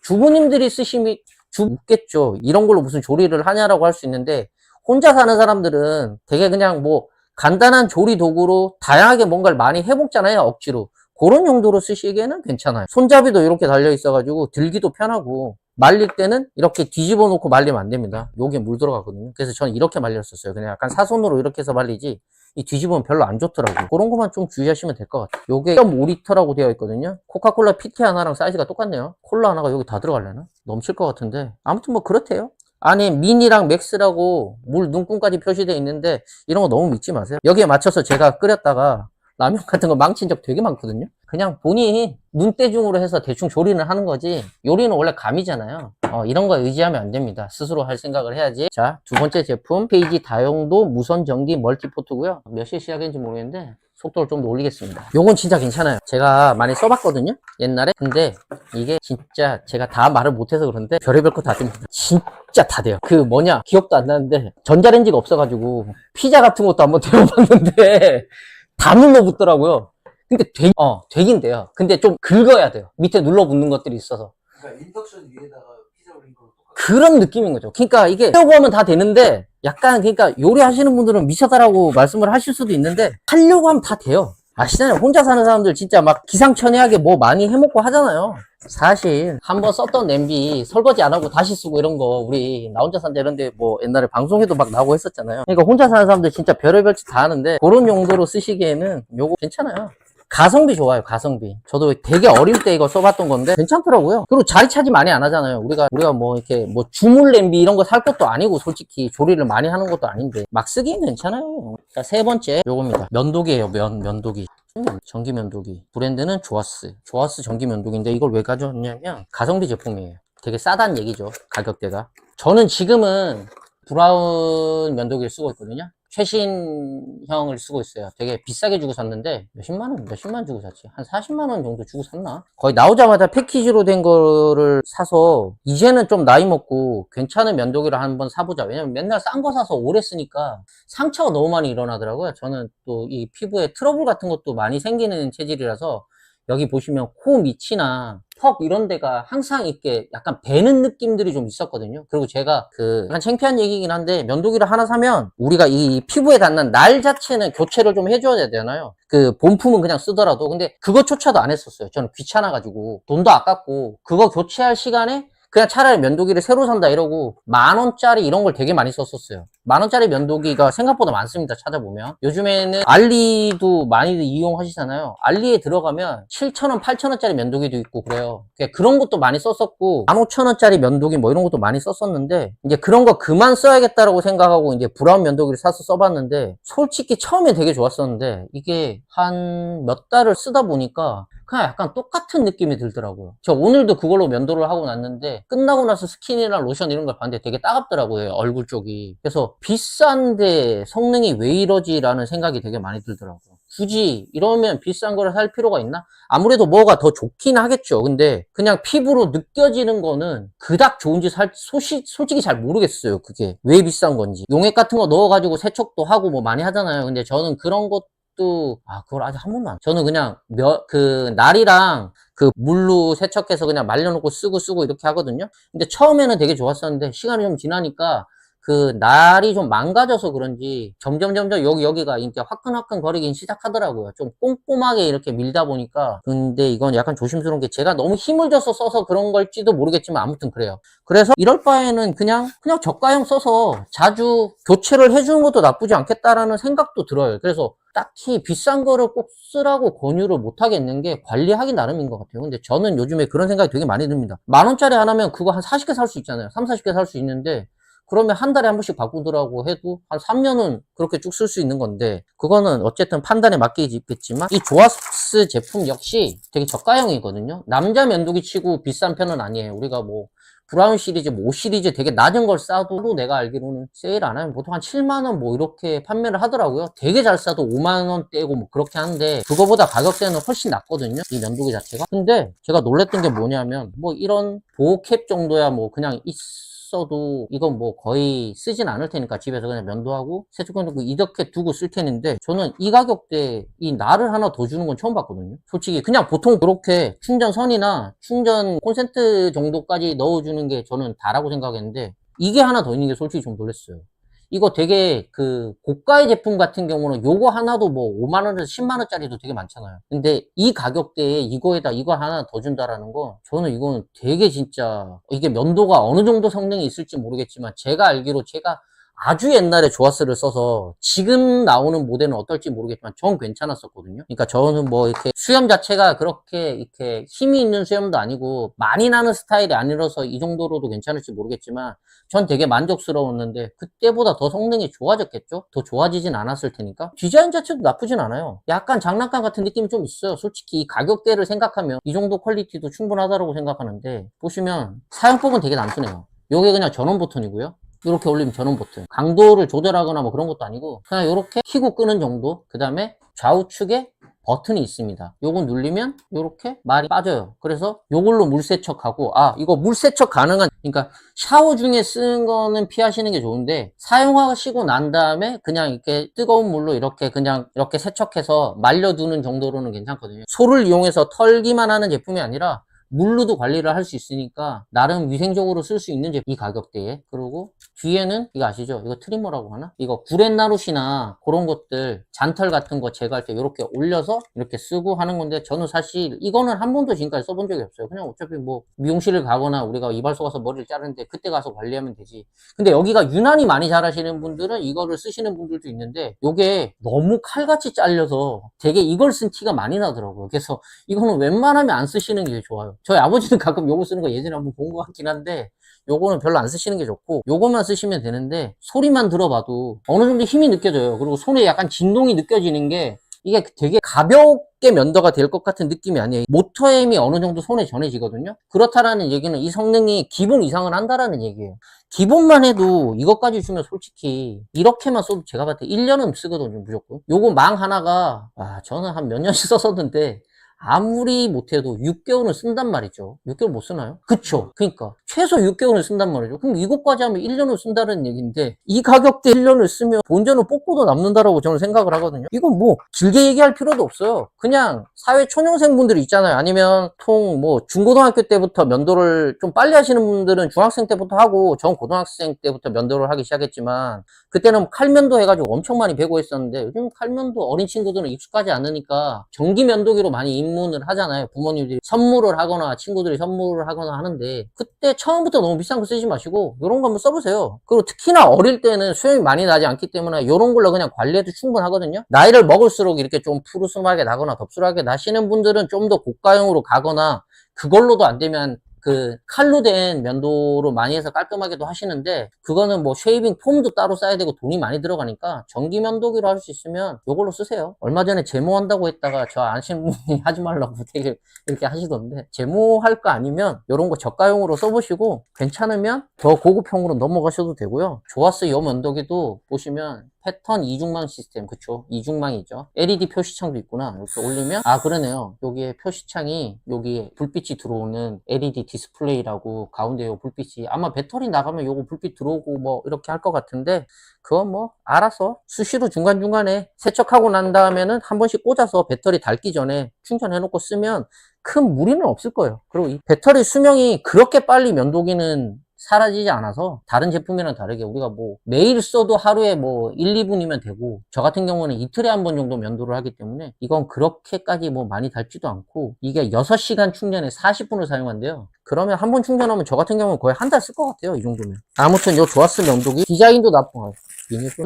주부님들이 쓰시면 묻겠죠. 이런 걸로 무슨 조리를 하냐라고 할 수 있는데, 혼자 사는 사람들은 되게 그냥 뭐 간단한 조리 도구로 다양하게 뭔가를 많이 해먹잖아요, 억지로. 그런 용도로 쓰시기에는 괜찮아요. 손잡이도 이렇게 달려 있어가지고 들기도 편하고, 말릴 때는 이렇게 뒤집어 놓고 말리면 안 됩니다. 요게 물 들어가거든요. 그래서 저는 이렇게 말렸었어요. 그냥 약간 사선으로 이렇게 해서 말리지, 이 뒤집으면 별로 안 좋더라고요. 그런 것만 좀 주의하시면 될 것 같아요. 요게 1.5리터라고 되어 있거든요. 코카콜라 PT 하나랑 사이즈가 똑같네요. 콜라 하나가 여기 다 들어가려나? 넘칠 것 같은데. 아무튼 뭐 그렇대요. 안에 미니랑 맥스라고 물 눈금까지 표시되어 있는데, 이런 거 너무 믿지 마세요. 여기에 맞춰서 제가 끓였다가 라면 같은 거 망친 적 되게 많거든요. 그냥 본인이 눈대중으로 해서 대충 조리는 하는 거지, 요리는 원래 감이잖아요. 이런 거 의지하면 안 됩니다. 스스로 할 생각을 해야지. 자, 두 번째 제품, 페이지 다용도 무선 전기 멀티포트고요. 몇 시에 시작했는지 모르겠는데 속도를 좀 더 올리겠습니다. 요건 진짜 괜찮아요. 제가 많이 써봤거든요, 옛날에. 근데 이게 진짜 제가 다 말을 못해서 그런데 별의별 거 다 됩니다. 진짜 다 돼요. 그 뭐냐, 기억도 안 나는데 전자레인지가 없어가지고 피자 같은 것도 한번 데워봤는데 다 눌러붙더라고요. 근데 되긴 돼요. 근데 좀 긁어야 돼요. 밑에 눌러붙는 것들이 있어서. 그러니까 인덕션 위에다가 피자 올린 거랑 똑같아. 그런 느낌인 거죠. 그러니까 이게 하려고 하면 다 되는데, 약간 그러니까 요리하시는 분들은 미쳐다라고 말씀을 하실 수도 있는데, 하려고 하면 다 돼요. 아시잖아요. 혼자 사는 사람들 진짜 막 기상천외하게 뭐 많이 해먹고 하잖아요. 사실 한번 썼던 냄비 설거지 안 하고 다시 쓰고 이런 거, 우리 나 혼자 산다 이런데 뭐 옛날에 방송에도 막 나오고 했었잖아요. 그러니까 혼자 사는 사람들 진짜 별의별 짓 다 하는데, 그런 용도로 쓰시기에는 요거 괜찮아요. 가성비 좋아요, 가성비. 저도 되게 어릴 때 이거 써봤던 건데 괜찮더라고요. 그리고 자리 차지 많이 안 하잖아요. 우리가 뭐 이렇게 뭐 주물 냄비 이런 거 살 것도 아니고, 솔직히 조리를 많이 하는 것도 아닌데 막 쓰기엔 괜찮아요. 자, 세 번째 요겁니다. 면도기예요. 면도기. 전기 면도기. 브랜드는 조아스 전기 면도기인데, 이걸 왜 가져왔냐면 가성비 제품이에요. 되게 싸단 얘기죠, 가격대가. 저는 지금은 브라운 면도기를 쓰고 있거든요. 최신형을 쓰고 있어요. 되게 비싸게 주고 샀는데, 몇십만 원 주고 샀지. 한 40만 원 정도 주고 샀나? 거의 나오자마자 패키지로 된 거를 사서, 이제는 좀 나이 먹고 괜찮은 면도기를 한번 사보자. 왜냐면 맨날 싼 거 사서 오래 쓰니까 상처가 너무 많이 일어나더라고요. 저는 또 이 피부에 트러블 같은 것도 많이 생기는 체질이라서, 여기 보시면 코 밑이나 턱 이런 데가 항상 이렇게 약간 베는 느낌들이 좀 있었거든요. 그리고 제가 약간 창피한 얘기긴 한데, 면도기를 하나 사면 우리가 이 피부에 닿는 날 자체는 교체를 좀 해줘야 되잖아요. 본품은 그냥 쓰더라도. 근데 그것조차도 안 했었어요. 저는 귀찮아가지고, 돈도 아깝고, 그거 교체할 시간에 그냥 차라리 면도기를 새로 산다 이러고 10,000원짜리 이런 걸 되게 많이 썼었어요. 10,000원짜리 면도기가 생각보다 많습니다, 찾아보면. 요즘에는 알리도 많이들 이용하시잖아요. 알리에 들어가면 7,000원, 8,000원짜리 면도기도 있고 그래요. 그런 것도 많이 썼었고, 15,000원짜리 면도기 뭐 이런 것도 많이 썼었는데, 이제 그런 거 그만 써야겠다라고 생각하고 이제 브라운 면도기를 사서 써봤는데, 솔직히 처음에 되게 좋았었는데, 이게 한 몇 달을 쓰다 보니까 그냥 약간 똑같은 느낌이 들더라고요. 저 오늘도 그걸로 면도를 하고 났는데, 끝나고 나서 스킨이랑 로션 이런 걸 봤는데 되게 따갑더라고요, 얼굴 쪽이. 그래서 비싼데 성능이 왜 이러지 라는 생각이 되게 많이 들더라고요. 굳이 이러면 비싼 거를 살 필요가 있나? 아무래도 뭐가 더 좋긴 하겠죠. 근데 그냥 피부로 느껴지는 거는 그닥 좋은지 솔직히 잘 모르겠어요. 그게 왜 비싼 건지. 용액 같은 거 넣어가지고 세척도 하고 뭐 많이 하잖아요. 근데 저는 그런 것 그걸 아직 한 번도 저는 그냥 날이랑 그 물로 세척해서 그냥 말려놓고 쓰고 이렇게 하거든요. 근데 처음에는 되게 좋았었는데 시간이 좀 지나니까 그 날이 좀 망가져서 그런지 점점 여기가 이제 화끈화끈 거리긴 시작하더라고요. 좀 꼼꼼하게 이렇게 밀다 보니까. 근데 이건 약간 조심스러운 게 제가 너무 힘을 줘서 써서 그런 걸지도 모르겠지만 아무튼 그래요. 그래서 이럴 바에는 그냥 저가형 써서 자주 교체를 해주는 것도 나쁘지 않겠다라는 생각도 들어요. 그래서 딱히 비싼 거를 꼭 쓰라고 권유를 못 하겠는 게 관리하기 나름인 것 같아요. 근데 저는 요즘에 그런 생각이 되게 많이 듭니다. 10,000원짜리 하나면 그거 한 40개 살 수 있잖아요. 3, 40개 살 수 있는데 그러면 한 달에 한 번씩 바꾸더라고 해도 한 3년은 그렇게 쭉 쓸 수 있는 건데, 그거는 어쨌든 판단에 맡기겠지만 이 조아스 제품 역시 되게 저가형이거든요. 남자 면도기 치고 비싼 편은 아니에요. 우리가 뭐 브라운 시리즈, 뭐 5 시리즈 되게 낮은 걸 싸도 내가 알기로는 세일 안 하면 보통 한 7만원 뭐 이렇게 판매를 하더라고요. 되게 잘 싸도 5만원대고 뭐 그렇게 하는데 그거보다 가격대는 훨씬 낮거든요. 이 면도기 자체가. 근데 제가 놀랬던 게 뭐냐면 뭐 이런 보호캡 정도야 뭐 그냥 있어도 이건 뭐 거의 쓰진 않을 테니까 집에서 그냥 면도하고 세척기 놓고 이렇게 두고 쓸 테는데, 저는 이 가격대에 이 날을 하나 더 주는 건 처음 봤거든요. 솔직히 그냥 보통 그렇게 충전선이나 충전 콘센트 정도까지 넣어주는 게 저는 다라고 생각했는데 이게 하나 더 있는 게 솔직히 좀 놀랐어요. 이거 되게 그 고가의 제품 같은 경우는 요거 하나도 뭐 5만원에서 10만원짜리도 되게 많잖아요. 근데 이 가격대에 이거에다 이거 하나 더 준다라는 거, 저는 이거는 되게 진짜, 이게 면도가 어느 정도 성능이 있을지 모르겠지만 제가 알기로 제가 아주 옛날에 조아스를 써서 지금 나오는 모델은 어떨지 모르겠지만 전 괜찮았었거든요. 그러니까 저는 뭐 이렇게 수염 자체가 그렇게 이렇게 힘이 있는 수염도 아니고 많이 나는 스타일이 아니라서 이 정도로도 괜찮을지 모르겠지만 전 되게 만족스러웠는데 그때보다 더 성능이 좋아졌겠죠? 더 좋아지진 않았을 테니까. 디자인 자체도 나쁘진 않아요. 약간 장난감 같은 느낌이 좀 있어요. 솔직히 이 가격대를 생각하면 이 정도 퀄리티도 충분하다고 생각하는데, 보시면 사용법은 되게 단순해요. 요게 그냥 전원 버튼이고요. 이렇게 올리면 전원 버튼. 강도를 조절하거나 뭐 그런 것도 아니고 그냥 이렇게 켜고 끄는 정도. 그 다음에 좌우측에 버튼이 있습니다. 요거 누르면 이렇게 말이 빠져요. 그래서 요걸로 물 세척하고, 이거 물 세척 가능한, 그러니까 샤워 중에 쓰는 거는 피하시는 게 좋은데 사용하시고 난 다음에 그냥 이렇게 뜨거운 물로 이렇게 그냥 이렇게 세척해서 말려두는 정도로는 괜찮거든요. 소를 이용해서 털기만 하는 제품이 아니라 물로도 관리를 할 수 있으니까 나름 위생적으로 쓸 수 있는 제품, 이 가격대에. 그리고 뒤에는 이거 아시죠? 이거 트리머라고 하나? 이거 구렛나룻이나 그런 것들 잔털 같은 거 제거할 때 이렇게 올려서 이렇게 쓰고 하는 건데, 저는 사실 이거는 한 번도 지금까지 써본 적이 없어요. 그냥 어차피 뭐 미용실을 가거나 우리가 이발소 가서 머리를 자르는데 그때 가서 관리하면 되지. 근데 여기가 유난히 많이 잘하시는 분들은 이거를 쓰시는 분들도 있는데 요게 너무 칼같이 잘려서 되게 이걸 쓴 티가 많이 나더라고요. 그래서 이거는 웬만하면 안 쓰시는 게 좋아요. 저희 아버지는 가끔 요거 쓰는 거 예전에 한번 본 것 같긴 한데 요거는 별로 안 쓰시는 게 좋고, 요거만 쓰시면 되는데 소리만 들어봐도 어느 정도 힘이 느껴져요. 그리고 손에 약간 진동이 느껴지는 게 이게 되게 가볍게 면도가 될 것 같은 느낌이 아니에요. 모터의 힘이 어느 정도 손에 전해지거든요. 그렇다라는 얘기는 이 성능이 기본 이상은 한다라는 얘기예요. 기본만 해도 이것까지 주면 솔직히 이렇게만 써도 제가 봤을 때 1년은 쓰거든요, 무조건. 요거 망 하나가 저는 한 몇 년씩 썼었는데 아무리 못해도 6개월은 쓴단 말이죠. 6개월 못 쓰나요? 그쵸. 그러니까 최소 6개월은 쓴단 말이죠. 그럼 이것까지 하면 1년을 쓴다는 얘기인데, 이 가격대 1년을 쓰면 본전은 뽑고도 남는다라고 저는 생각을 하거든요. 이건 뭐 길게 얘기할 필요도 없어요. 그냥 사회 초년생분들이 있잖아요. 아니면 뭐 중고등학교 때부터 면도를 좀 빨리 하시는 분들은 중학생 때부터 하고, 전 고등학생 때부터 면도를 하기 시작했지만 그때는 칼면도 해가지고 엄청 많이 배고 했었는데, 요즘 칼면도 어린 친구들은 익숙하지 않으니까 전기 면도기로 많이 입문을 하잖아요. 부모님들이 선물을 하거나 친구들이 선물을 하거나 하는데, 그때 처음부터 너무 비싼 거 쓰지 마시고 요런 거 한번 써보세요. 그리고 특히나 어릴 때는 수염이 많이 나지 않기 때문에 요런 걸로 그냥 관리해도 충분하거든요. 나이를 먹을수록 이렇게 좀 푸르스름하게 나거나 덥수하게 나시는 분들은 좀 더 고가형으로 가거나, 그걸로도 안 되면 그 칼로 된 면도로 많이 해서 깔끔하게도 하시는데, 그거는 뭐 쉐이빙 폼도 따로 써야 되고 돈이 많이 들어가니까 전기 면도기로 할 수 있으면 요걸로 쓰세요. 얼마 전에 제모한다고 했다가 저 아시는 분이 하지 말라고 되게 이렇게 하시던데, 제모할 거 아니면 요런 거 저가용으로 써보시고 괜찮으면 더 고급형으로 넘어가셔도 되고요. 조아스 요 면도기도 보시면 패턴 이중망 시스템. 그쵸, 이중망이죠. LED 표시창도 있구나. 이렇게 올리면, 아 그러네요. 여기에 표시창이 여기에 불빛이 들어오는 LED 디스플레이라고, 가운데 요 불빛이 아마 배터리 나가면 요거 불빛 들어오고 뭐 이렇게 할 것 같은데, 그건 뭐 알아서 수시로 중간중간에 세척하고 난 다음에는 한 번씩 꽂아서 배터리 닳기 전에 충전해 놓고 쓰면 큰 무리는 없을 거예요. 그리고 이 배터리 수명이 그렇게 빨리 면도기는 사라지지 않아서, 다른 제품이랑 다르게 우리가 뭐 매일 써도 하루에 뭐 1, 2분이면 되고, 저 같은 경우는 이틀에 한 번 정도 면도를 하기 때문에 이건 그렇게까지 뭐 많이 닳지도 않고, 이게 6시간 충전에 40분을 사용한대요. 그러면 한 번 충전하면 저 같은 경우는 거의 한 달 쓸 것 같아요, 이 정도면. 아무튼 요 조아스 면도기 디자인도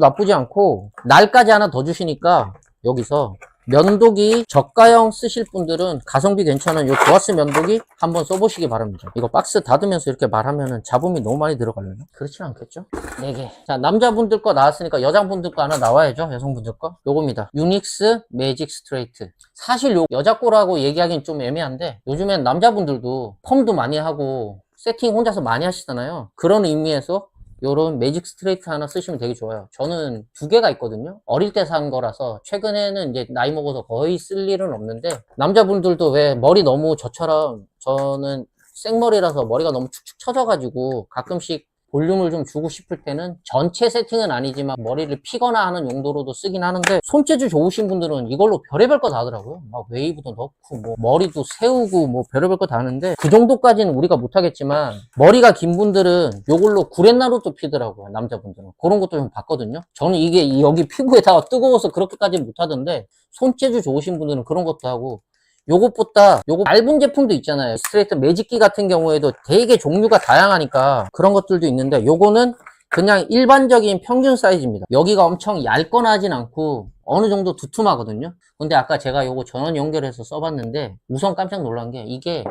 나쁘지 않고, 날까지 하나 더 주시니까, 여기서 면도기 저가형 쓰실 분들은 가성비 괜찮은 요 조아스 면도기 한번 써보시기 바랍니다. 이거 박스 닫으면서 이렇게 말하면은 잡음이 너무 많이 들어가려나? 그렇진 않겠죠? 4개. 자, 남자분들 거 나왔으니까 여자분들 거 하나 나와야죠. 여성분들 거. 요겁니다. 유닉스 매직 스트레이트. 사실 요 여자 거라고 얘기하기는 좀 애매한데, 요즘엔 남자분들도 펌도 많이 하고 세팅 혼자서 많이 하시잖아요. 그런 의미에서 요런 매직 스트레이트 하나 쓰시면 되게 좋아요. 저는 2개가 있거든요. 어릴 때 산 거라서 최근에는 이제 나이 먹어서 거의 쓸 일은 없는데, 남자분들도 왜 머리 너무, 저처럼 저는 생머리라서 머리가 너무 축축 처져가지고 가끔씩 볼륨을 좀 주고 싶을 때는, 전체 세팅은 아니지만 머리를 피거나 하는 용도로도 쓰긴 하는데, 손재주 좋으신 분들은 이걸로 별의별 거 다 하더라고요. 막 웨이브도 넣고 뭐 머리도 세우고 뭐 별의별 거 다 하는데, 그 정도까지는 우리가 못하겠지만 머리가 긴 분들은 요걸로 구렛나루도 피더라고요. 남자분들은 그런 것도 좀 봤거든요. 저는 이게 여기 피부에다가 뜨거워서 그렇게까지 못하던데, 손재주 좋으신 분들은 그런 것도 하고. 요것보다 요거 얇은 제품도 있잖아요. 스트레이트 매직기 같은 경우에도 되게 종류가 다양하니까 그런 것들도 있는데, 요거는 그냥 일반적인 평균 사이즈입니다. 여기가 엄청 얇거나 하진 않고 어느 정도 두툼하거든요. 근데 아까 제가 요거 전원 연결해서 써봤는데, 우선 깜짝 놀란 게, 이게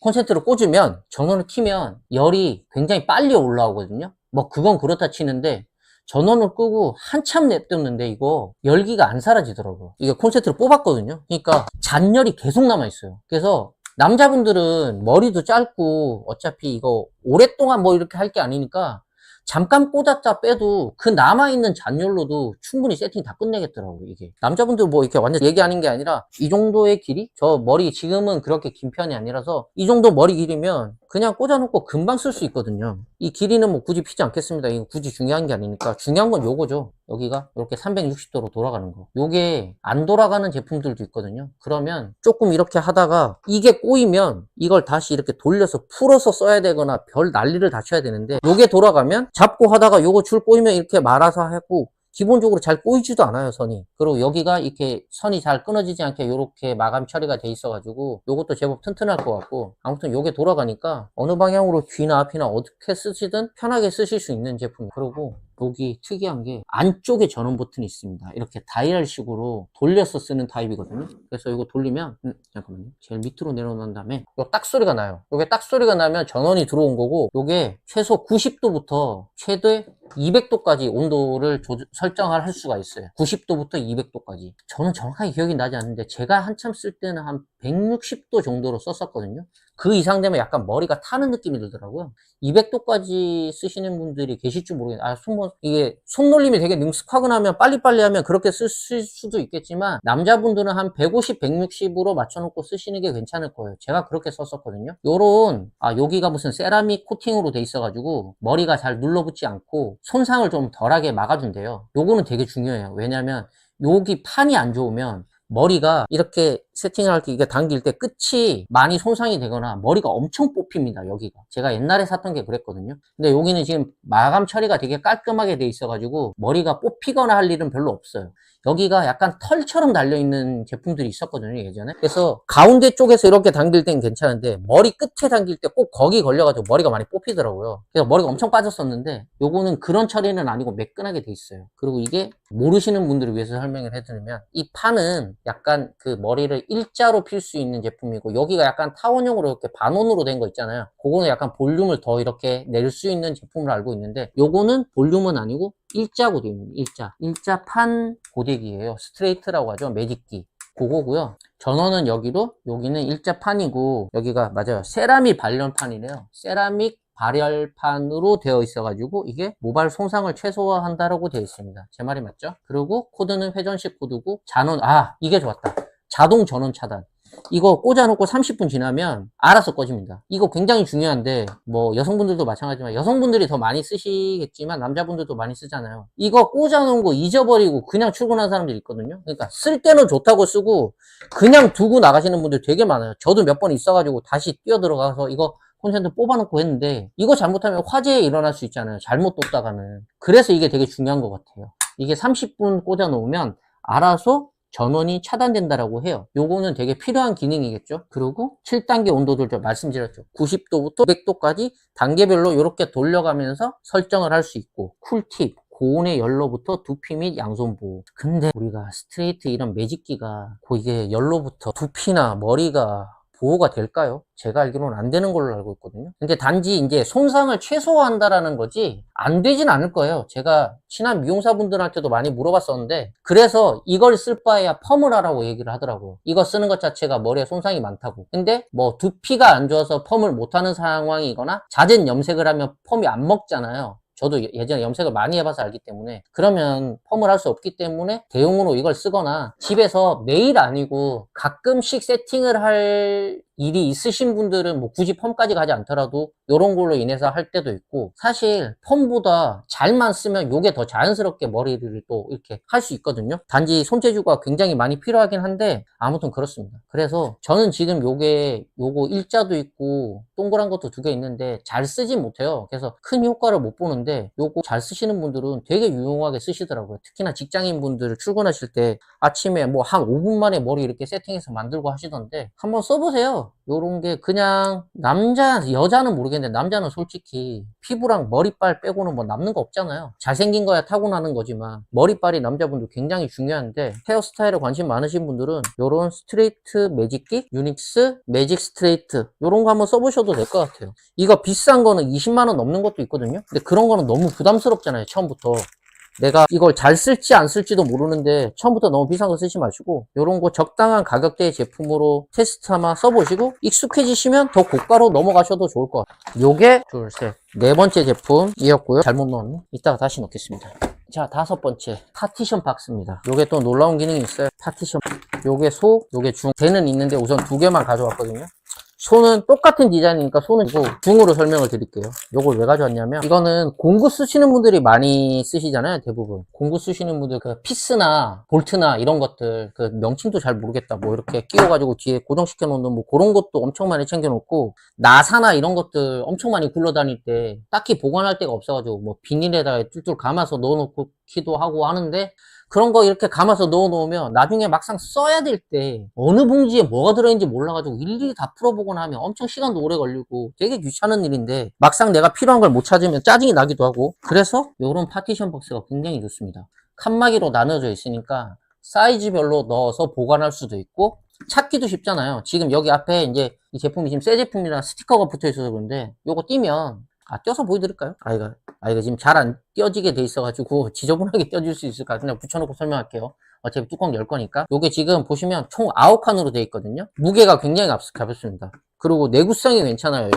콘센트를 꽂으면, 전원을 키면 열이 굉장히 빨리 올라오거든요. 뭐 그건 그렇다 치는데, 전원을 끄고 한참 냅뒀는데 이거 열기가 안 사라지더라고요. 이게 콘센트를 뽑았거든요. 그러니까 잔열이 계속 남아있어요. 그래서 남자분들은 머리도 짧고 어차피 이거 오랫동안 뭐 이렇게 할 게 아니니까, 잠깐 꽂았다 빼도 그 남아있는 잔열로도 충분히 세팅 다 끝내겠더라고요. 이게 남자분들 뭐 이렇게 완전 얘기하는 게 아니라, 이 정도의 길이, 저 머리 지금은 그렇게 긴 편이 아니라서 이 정도 머리 길이면 그냥 꽂아놓고 금방 쓸 수 있거든요. 이 길이는 뭐 굳이 피지 않겠습니다. 이거 굳이 중요한 게 아니니까. 중요한 건 요거죠. 여기가 이렇게 360도로 돌아가는 거. 요게 안 돌아가는 제품들도 있거든요. 그러면 조금 이렇게 하다가 이게 꼬이면 이걸 다시 이렇게 돌려서 풀어서 써야 되거나 별 난리를 다 쳐야 되는데, 요게 돌아가면 잡고 하다가 요거 줄 꼬이면 이렇게 말아서 하고, 기본적으로 잘 꼬이지도 않아요, 선이. 그리고 여기가 이렇게 선이 잘 끊어지지 않게 요렇게 마감 처리가 돼 있어가지고 요것도 제법 튼튼할 것 같고, 아무튼 요게 돌아가니까 어느 방향으로 뒤나 앞이나 어떻게 쓰시든 편하게 쓰실 수 있는 제품. 그리고 여기 특이한 게 안쪽에 전원 버튼이 있습니다. 이렇게 다이얼 식으로 돌려서 쓰는 타입이거든요. 그래서 이거 돌리면, 잠깐만요. 제일 밑으로 내려놓은 다음에 요 딱 소리가 나요. 요게 딱 소리가 나면 전원이 들어온 거고, 요게 최소 90도부터 최대 200도까지 온도를 설정을 할 수가 있어요. 90도부터 200도까지. 저는 정확하게 기억이 나지 않는데, 제가 한참 쓸 때는 한 160도 정도로 썼었거든요. 그 이상 되면 약간 머리가 타는 느낌이 들더라고요. 200도까지 쓰시는 분들이 계실 줄 모르겠어요. 이게 손놀림이 되게 능숙하거나 하면, 빨리빨리 하면 그렇게 쓸 수도 있겠지만, 남자분들은 한 150, 160으로 맞춰놓고 쓰시는 게 괜찮을 거예요. 제가 그렇게 썼었거든요. 요런, 여기가 무슨 세라믹 코팅으로 돼 있어가지고 머리가 잘 눌러붙지 않고 손상을 좀 덜하게 막아준대요. 요거는 되게 중요해요. 왜냐면 여기 판이 안 좋으면 머리가 이렇게 세팅을 할 때, 이게 당길 때 끝이 많이 손상이 되거나 머리가 엄청 뽑힙니다. 여기가 제가 옛날에 샀던 게 그랬거든요. 근데 여기는 지금 마감 처리가 되게 깔끔하게 돼 있어 가지고 머리가 뽑히거나 할 일은 별로 없어요. 여기가 약간 털처럼 달려있는 제품들이 있었거든요, 예전에. 그래서 가운데 쪽에서 이렇게 당길 땐 괜찮은데, 머리 끝에 당길 때 꼭 거기 걸려가지고 머리가 많이 뽑히더라고요. 그래서 머리가 엄청 빠졌었는데, 요거는 그런 처리는 아니고 매끈하게 돼 있어요. 그리고 이게 모르시는 분들을 위해서 설명을 해드리면, 이 판은 약간 그 머리를 일자로 필 수 있는 제품이고, 여기가 약간 타원형으로 이렇게 반원으로 된 거 있잖아요. 그거는 약간 볼륨을 더 이렇게 낼 수 있는 제품을 알고 있는데, 요거는 볼륨은 아니고 일자고 되어 있는, 일자판 고데기예요. 스트레이트라고 하죠. 매직기. 그거고요. 전원은 여기로, 여기는 일자판이고, 여기가 맞아요. 세라믹 발련판이네요. 세라믹 발열판으로 되어 있어가지고 이게 모발 손상을 최소화한다라고 되어 있습니다. 제 말이 맞죠? 그리고 코드는 회전식 코드고 잔원, 이게 좋았다. 자동 전원 차단. 이거 꽂아놓고 30분 지나면 알아서 꺼집니다. 이거 굉장히 중요한데 뭐 여성분들도 마찬가지지만 여성분들이 더 많이 쓰시겠지만 남자분들도 많이 쓰잖아요. 이거 꽂아놓은 거 잊어버리고 그냥 출근하는 사람들이 있거든요. 그러니까 쓸 때는 좋다고 쓰고 그냥 두고 나가시는 분들 되게 많아요. 저도 몇 번 있어가지고 다시 뛰어 들어가서 이거 콘센트 뽑아놓고 했는데 이거 잘못하면 화재 일어날 수 있잖아요. 잘못 뒀다가는. 그래서 이게 되게 중요한 것 같아요. 이게 30분 꽂아 놓으면 알아서 전원이 차단된다라고 해요. 요거는 되게 필요한 기능이겠죠. 그리고 7단계 온도들 좀 말씀드렸죠. 90도부터 100도까지 단계별로 이렇게 돌려가면서 설정을 할 수 있고, 쿨팁, 고온의 열로부터 두피 및 양손 보호. 근데 우리가 스트레이트 이런 매직기가 이게 열로부터 두피나 머리가 보호가 될까요? 제가 알기로는 안 되는 걸로 알고 있거든요. 근데 단지 이제 손상을 최소화한다라는 거지 안 되진 않을 거예요. 제가 친한 미용사분들한테도 많이 물어봤었는데 그래서 이걸 쓸 바에야 펌을 하라고 얘기를 하더라고요. 이거 쓰는 것 자체가 머리에 손상이 많다고. 근데 뭐 두피가 안 좋아서 펌을 못하는 상황이거나 잦은 염색을 하면 펌이 안 먹잖아요. 저도 예전에 염색을 많이 해봐서 알기 때문에 그러면 펌을 할 수 없기 때문에 대용으로 이걸 쓰거나 집에서 매일 아니고 가끔씩 세팅을 할 일이 있으신 분들은 뭐 굳이 펌까지 가지 않더라도 이런 걸로 인해서 할 때도 있고 사실 펌보다 잘만 쓰면 요게 더 자연스럽게 머리를 또 이렇게 할 수 있거든요. 단지 손재주가 굉장히 많이 필요하긴 한데 아무튼 그렇습니다. 그래서 저는 지금 요거 일자도 있고 동그란 것도 두 개 있는데 잘 쓰진 못해요. 그래서 큰 효과를 못 보는데 요거 잘 쓰시는 분들은 되게 유용하게 쓰시더라고요. 특히나 직장인 분들 출근하실 때 아침에 뭐 한 5분 만에 머리 이렇게 세팅해서 만들고 하시던데 한번 써보세요. 요런 게 그냥 여자는 모르겠는데 남자는 솔직히 피부랑 머리빨 빼고는 뭐 남는 거 없잖아요. 잘생긴 거야 타고나는 거지만 머리빨이 남자분들 굉장히 중요한데 헤어스타일에 관심 많으신 분들은 요런 스트레이트 매직기, 유닉스 매직 스트레이트 요런 거 한번 써보셔도 될 것 같아요. 이거 비싼 거는 20만원 넘는 것도 있거든요. 근데 그런 거는 너무 부담스럽잖아요. 처음부터 내가 이걸 잘 쓸지 안 쓸지도 모르는데 처음부터 너무 비싼 거 쓰지 마시고 요런 거 적당한 가격대의 제품으로 테스트 한번 써보시고 익숙해지시면 더 고가로 넘어가셔도 좋을 것 같아요. 요게 네 번째 제품이었고요. 잘못 넣었네. 이따가 다시 넣겠습니다. 자, 다섯 번째 파티션 박스입니다. 요게 또 놀라운 기능이 있어요. 파티션, 요게 소, 요게 중. 대는 있는데 우선 두 개만 가져왔거든요. 소는 똑같은 디자인이니까 소는 이거 중으로 설명을 드릴게요. 요걸 왜 가져왔냐면 이거는 공구 쓰시는 분들이 많이 쓰시잖아요. 대부분 공구 쓰시는 분들 그 피스나 볼트나 이런 것들 그 명칭도 잘 모르겠다 뭐 이렇게 끼워가지고 뒤에 고정시켜 놓는 뭐 그런 것도 엄청 많이 챙겨 놓고 나사나 이런 것들 엄청 많이 굴러다닐 때 딱히 보관할 데가 없어가지고 뭐 비닐에다가 뚫뚫 감아서 넣어놓기도 하고 하는데 그런 거 이렇게 감아서 넣어 놓으면 나중에 막상 써야 될 때 어느 봉지에 뭐가 들어있는지 몰라가지고 일일이 다 풀어보거나 하면 엄청 시간도 오래 걸리고 되게 귀찮은 일인데 막상 내가 필요한 걸 못 찾으면 짜증이 나기도 하고 그래서 이런 파티션 박스가 굉장히 좋습니다. 칸막이로 나눠져 있으니까 사이즈별로 넣어서 보관할 수도 있고 찾기도 쉽잖아요. 지금 여기 앞에 이제 이 제품이 지금 새 제품이라 스티커가 붙어 있어서 그런데 요거 띄면 띄어서 보여드릴까요? 이거 지금 잘 안 띄어지게 돼 있어가지고 지저분하게 띄어질 수 있을까 그냥 붙여놓고 설명할게요. 어차피 뚜껑 열 거니까. 요게 지금 보시면 총 9칸으로 돼 있거든요. 무게가 굉장히 가볍습니다. 그리고 내구성이 괜찮아요.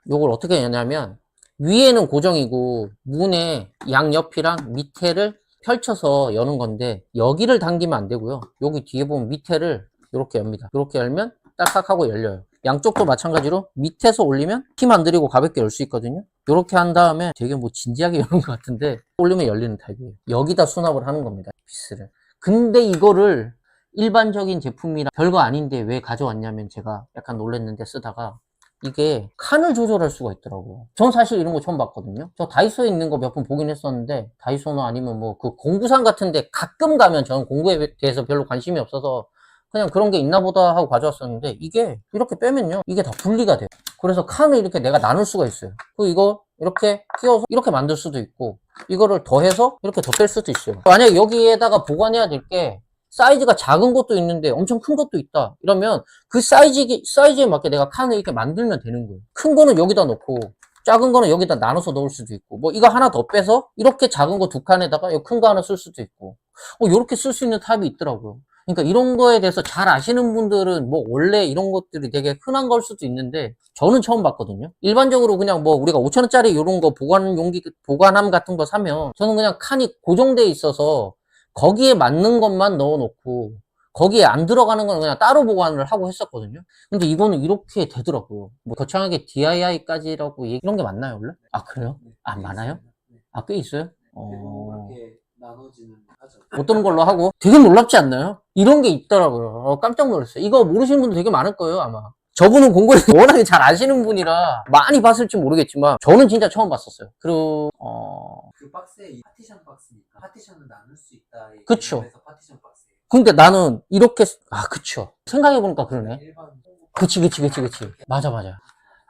요걸 어떻게 하냐면 위에는 고정이고 문의 양옆이랑 밑에를 펼쳐서 여는 건데 여기를 당기면 안 되고요. 여기 뒤에 보면 밑에를 이렇게 엽니다. 이렇게 열면 딱딱 하고 열려요. 양쪽도 마찬가지로 밑에서 올리면 힘 안 들이고 가볍게 열 수 있거든요. 이렇게 한 다음에 되게 뭐 진지하게 여는 것 같은데 올리면 열리는 타입이에요. 여기다 수납을 하는 겁니다. 피스를. 근데 이거를 일반적인 제품이랑 별거 아닌데 왜 가져왔냐면 제가 약간 놀랐는데 쓰다가 이게 칸을 조절할 수가 있더라고요. 전 사실 이런 거 처음 봤거든요. 저 다이소에 있는 거 몇 번 보긴 했었는데 다이소나 아니면 뭐 그 공구상 같은데 가끔 가면 저는 공구에 대해서 별로 관심이 없어서 그냥 그런 게 있나 보다 하고 가져왔었는데 이게 이렇게 빼면요 이게 다 분리가 돼요. 그래서 칸을 이렇게 내가 나눌 수가 있어요. 그리고 이거 이렇게 끼워서 이렇게 만들 수도 있고 이거를 더해서 이렇게 더 뺄 수도 있어요. 만약에 여기에다가 보관해야 될 게 사이즈가 작은 것도 있는데 엄청 큰 것도 있다 이러면 그 사이즈에 맞게 내가 칸을 이렇게 만들면 되는 거예요. 큰 거는 여기다 넣고 작은 거는 여기다 나눠서 넣을 수도 있고 뭐 이거 하나 더 빼서 이렇게 작은 거 두 칸에다가 큰 거 하나 쓸 수도 있고 이렇게 쓸 수 있는 탑이 있더라고요. 그러니까 이런 거에 대해서 잘 아시는 분들은 뭐 원래 이런 것들이 되게 흔한 걸 수도 있는데 저는 처음 봤거든요. 일반적으로 그냥 뭐 우리가 5,000원짜리 이런 거 보관 용기, 보관함 같은 거 사면 저는 그냥 칸이 고정돼 있어서 거기에 맞는 것만 넣어놓고 거기에 안 들어가는 건 그냥 따로 보관을 하고 했었거든요. 근데 이거는 이렇게 되더라고요. 뭐 거창하게 DIY까지라고 이런 게 맞나요, 원래? 아, 그래요? 네, 아, 꽤 많아요? 있습니다. 네. 아, 꽤 있어요? 대부분 그렇게 나눠지는 하죠. 어떤 걸로 하고 되게 놀랍지 않나요? 이런 게 있더라고요. 깜짝 놀랐어요. 이거 모르시는 분들 되게 많을 거예요, 아마. 저분은 공부를 워낙에 잘 아시는 분이라 많이 봤을지 모르겠지만 저는 진짜 처음 봤었어요. 그리고 그 박스에 이 파티션 박스니까 파티션을 나눌 수 있다. 그쵸. 그래서 파티션 박스예요. 근데 나는 이렇게 그쵸. 생각해보니까 그러네. 일반 그치. 맞아.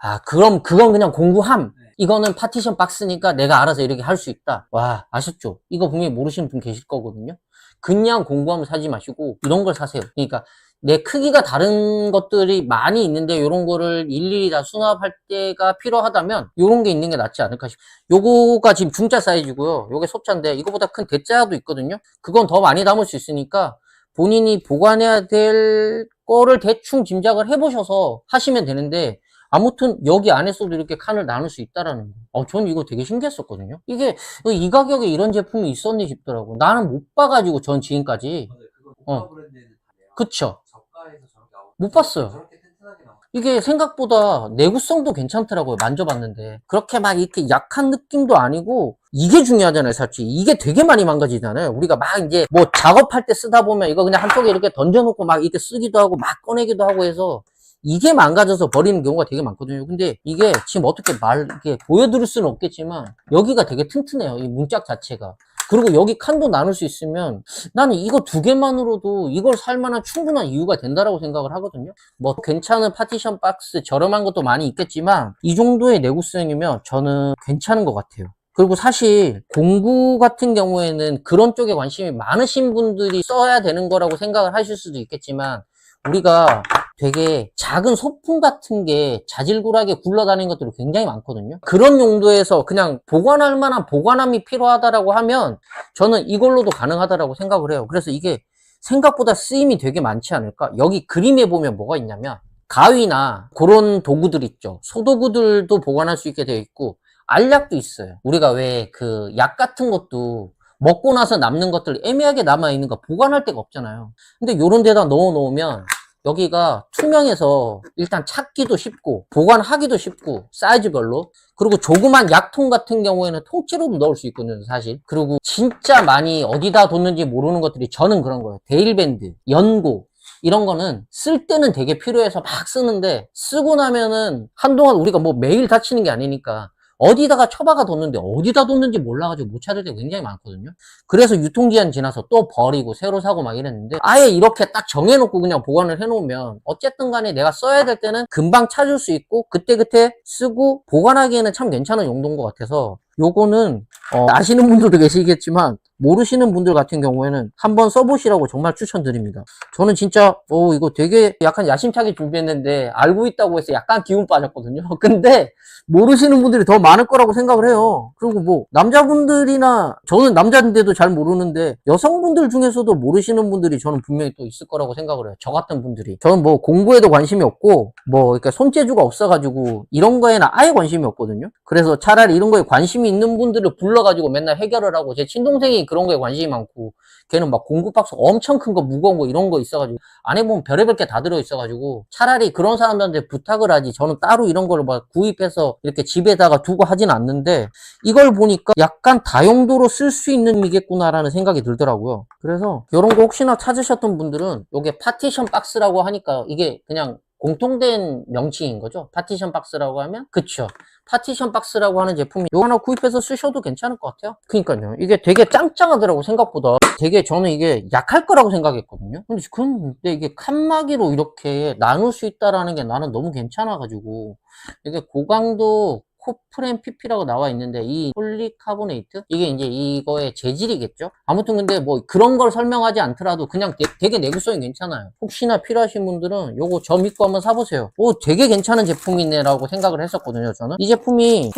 아, 그럼 그건 그냥 공구함. 네. 이거는 파티션 박스니까 내가 알아서 이렇게 할 수 있다. 와, 아셨죠? 이거 분명히 모르시는 분 계실 거거든요. 그냥 공구함을 사지 마시고 이런 걸 사세요. 그러니까 내 크기가 다른 것들이 많이 있는데 이런 거를 일일이 다 수납할 때가 필요하다면 이런 게 있는 게 낫지 않을까 싶어요. 요거가 지금 중짜 사이즈고요. 요게 소짜인데 이거보다 큰 대짜도 있거든요. 그건 더 많이 담을 수 있으니까 본인이 보관해야 될 거를 대충 짐작을 해보셔서 하시면 되는데 아무튼 여기 안에서도 이렇게 칸을 나눌 수 있다라는 거. 저는 이거 되게 신기했었거든요. 이게 이 가격에 이런 제품이 있었니 싶더라고. 나는 못 봐가지고 전 지금까지. 맞아요. 그거 어. 고가 브랜드에는 다 돼요. 그쵸. 저가에서 저렇게 나오고 못 봤어요. 저렇게 튼튼하게 나오고. 이게 생각보다 내구성도 괜찮더라고요. 만져봤는데. 그렇게 막 이렇게 약한 느낌도 아니고 이게 중요하잖아요, 사실. 이게 되게 많이 망가지잖아요. 우리가 막 이제 뭐 작업할 때 쓰다 보면 이거 그냥 한쪽에 이렇게 던져놓고 막 이렇게 쓰기도 하고 막 꺼내기도 하고 해서 이게 망가져서 버리는 경우가 되게 많거든요. 근데 이게 지금 어떻게 이렇게 보여드릴 수는 없겠지만 여기가 되게 튼튼해요. 이 문짝 자체가. 그리고 여기 칸도 나눌 수 있으면 나는 이거 두 개만으로도 이걸 살 만한 충분한 이유가 된다라고 생각을 하거든요. 뭐 괜찮은 파티션 박스 저렴한 것도 많이 있겠지만 이 정도의 내구성이면 저는 괜찮은 것 같아요. 그리고 사실 공구 같은 경우에는 그런 쪽에 관심이 많으신 분들이 써야 되는 거라고 생각을 하실 수도 있겠지만 우리가 되게 작은 소품 같은 게 자질구레하게 굴러다니는 것들이 굉장히 많거든요. 그런 용도에서 그냥 보관할 만한 보관함이 필요하다라고 하면 저는 이걸로도 가능하다라고 생각을 해요. 그래서 이게 생각보다 쓰임이 되게 많지 않을까? 여기 그림에 보면 뭐가 있냐면 가위나 그런 도구들 있죠. 소도구들도 보관할 수 있게 되어 있고 알약도 있어요. 우리가 왜 그 약 같은 것도 먹고 나서 남는 것들 애매하게 남아있는 거 보관할 데가 없잖아요. 근데 요런 데다 넣어 놓으면 여기가 투명해서 일단 찾기도 쉽고 보관하기도 쉽고 사이즈별로 그리고 조그만 약통 같은 경우에는 통째로도 넣을 수 있거든요, 사실. 그리고 진짜 많이 어디다 뒀는지 모르는 것들이 저는 그런 거예요. 데일밴드, 연고 이런 거는 쓸 때는 되게 필요해서 막 쓰는데 쓰고 나면은 한동안 우리가 뭐 매일 다치는 게 아니니까 어디다가 처박아 뒀는데 어디다 뒀는지 몰라가지고 못 찾을 때가 굉장히 많거든요. 그래서 유통기한 지나서 또 버리고 새로 사고 막 이랬는데 아예 이렇게 딱 정해놓고 그냥 보관을 해놓으면 어쨌든 간에 내가 써야 될 때는 금방 찾을 수 있고 그때그때 쓰고 보관하기에는 참 괜찮은 용도인 것 같아서 요거는 아시는 분들도 계시겠지만 모르시는 분들 같은 경우에는 한번 써보시라고 정말 추천드립니다. 저는 진짜 이거 되게 약간 야심차게 준비했는데 알고 있다고 해서 약간 기운 빠졌거든요. 근데 모르시는 분들이 더 많을 거라고 생각을 해요. 그리고 뭐 남자분들이나 저는 남자인데도 잘 모르는데 여성분들 중에서도 모르시는 분들이 저는 분명히 또 있을 거라고 생각을 해요. 저 같은 분들이. 저는 뭐 공부에도 관심이 없고 뭐 그러니까 손재주가 없어가지고 이런 거에는 아예 관심이 없거든요. 그래서 차라리 이런 거에 관심이 있는 분들을 불러가지고 맨날 해결을 하고 제 친동생이 그런 거에 관심이 많고 걔는 막 공구 박스 엄청 큰 거 무거운 거 이런 거 있어가지고 안에 보면 별의별 게 다 들어있어가지고 차라리 그런 사람들한테 부탁을 하지 저는 따로 이런 거를 막 구입해서 이렇게 집에다가 두고 하진 않는데 이걸 보니까 약간 다용도로 쓸 수 있는 이겠구나라는 생각이 들더라고요. 그래서 이런 거 혹시나 찾으셨던 분들은 이게 파티션 박스라고 하니까 이게 그냥 공통된 명칭인 거죠. 파티션 박스라고 하면 그쵸. 파티션 박스라고 하는 제품이 이거 하나 구입해서 쓰셔도 괜찮을 것 같아요. 그러니까요. 이게 되게 짱짱하더라고 생각보다. 되게 저는 이게 약할 거라고 생각했거든요. 근데 이게 칸막이로 이렇게 나눌 수 있다라는 게 나는 너무 괜찮아가지고 이게 고강도 리코프렌 PP라고 나와 있는데 이 폴리카보네이트? 이게 이제 이거의 재질이겠죠? 아무튼 근데 뭐 그런 걸 설명하지 않더라도 그냥 되게 내구성이 괜찮아요. 혹시나 필요하신 분들은 요거 저 믿고 한번 사보세요. 오, 되게 괜찮은 제품이네 라고 생각을 했었거든요, 저는. 이 제품이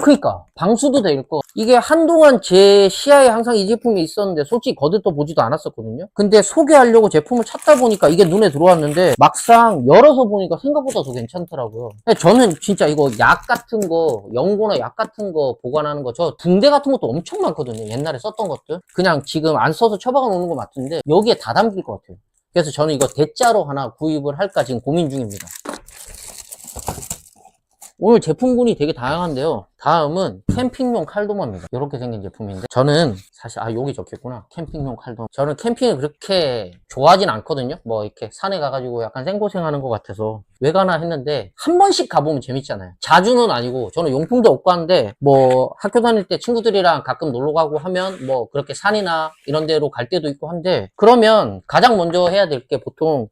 그니까 방수도 될 거. 이게 한동안 제 시야에 항상 이 제품이 있었는데 솔직히 거들떠 보지도 않았었거든요. 근데 소개하려고 제품을 찾다 보니까 이게 눈에 들어왔는데 막상 열어서 보니까 생각보다 더 괜찮더라고요. 저는 진짜 이거 약 같은 거, 연고나 약 같은 거 보관하는 거, 저 붕대 같은 것도 엄청 많거든요. 옛날에 썼던 것들. 그냥 지금 안 써서 처박아 놓는 거 같은데 여기에 다 담길 것 같아요. 그래서 저는 이거 대자로 하나 구입을 할까 지금 고민 중입니다. 오늘 제품군이 되게 다양한데요. 다음은 캠핑용 칼도마입니다. 이렇게 생긴 제품인데 저는 사실 여기 적혀있구나. 캠핑용 칼도마. 저는 캠핑을 그렇게 좋아하진 않거든요. 뭐 이렇게 산에 가가지고 약간 생고생하는 것 같아서 왜 가나 했는데 한 번씩 가보면 재밌잖아요. 자주는 아니고 저는 용품도 없고 하는데 뭐 학교 다닐 때 친구들이랑 가끔 놀러 가고 하면 뭐 그렇게 산이나 이런 데로 갈 때도 있고 한데 그러면 가장 먼저 해야 될 게 보통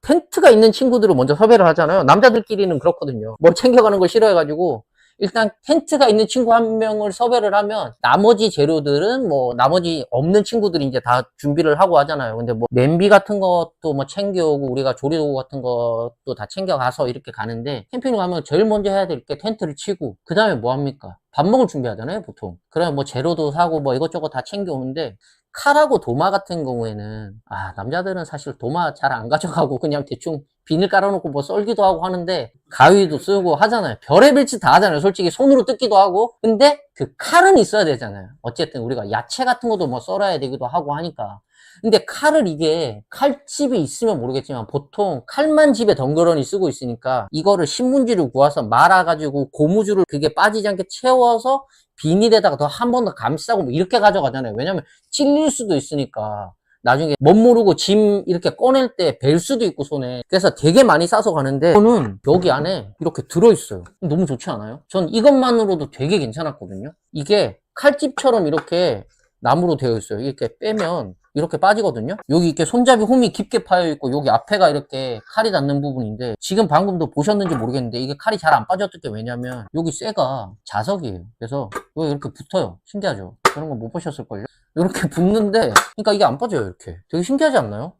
텐트가 있는 친구들을 먼저 섭외를 하잖아요. 남자들끼리는 그렇거든요. 뭘 챙겨가는 걸 싫어해가지고 일단 텐트가 있는 친구 한 명을 섭외를 하면 나머지 재료들은 뭐 나머지 없는 친구들이 이제 다 준비를 하고 하잖아요. 근데 뭐 냄비 같은 것도 뭐 챙겨오고 우리가 조리도구 같은 것도 다 챙겨가서 이렇게 가는데 캠핑을 가면 제일 먼저 해야 될 게 텐트를 치고 그 다음에 뭐 합니까? 밥 먹을 준비하잖아요, 보통. 그러면 뭐 재료도 사고 뭐 이것저것 다 챙겨오는데 칼하고 도마 같은 경우에는 남자들은 사실 도마 잘 안 가져가고 그냥 대충 비닐 깔아놓고 뭐 썰기도 하고 하는데 가위도 쓰고 하잖아요. 별의별 짓 다 하잖아요. 솔직히 손으로 뜯기도 하고. 근데 그 칼은 있어야 되잖아요. 어쨌든 우리가 야채 같은 것도 뭐 썰어야 되기도 하고 하니까. 근데 칼을 이게 칼집이 있으면 모르겠지만 보통 칼만 집에 덩그러니 쓰고 있으니까 이거를 신문지를 구워서 말아가지고 고무줄을 그게 빠지지 않게 채워서 비닐에다가 더 한 번 더 감싸고 뭐 이렇게 가져가잖아요. 왜냐면 찔릴 수도 있으니까. 나중에 멋 모르고 짐 이렇게 꺼낼 때 벨 수도 있고 손에. 그래서 되게 많이 싸서 가는데 저는 여기 안에 이렇게 들어있어요. 너무 좋지 않아요? 전 이것만으로도 되게 괜찮았거든요. 이게 칼집처럼 이렇게 나무로 되어 있어요. 이렇게 빼면 이렇게 빠지거든요. 여기 이렇게 손잡이 홈이 깊게 파여 있고 여기 앞에가 이렇게 칼이 닿는 부분인데 지금 방금도 보셨는지 모르겠는데 이게 칼이 잘 안 빠졌던 게 왜냐면 여기 쇠가 자석이에요. 그래서 여기 이렇게 붙어요. 신기하죠? 그런 거 못 보셨을걸요? 이렇게 붙는데 그러니까 이게 안 빠져요. 이렇게 되게 신기하지 않나요?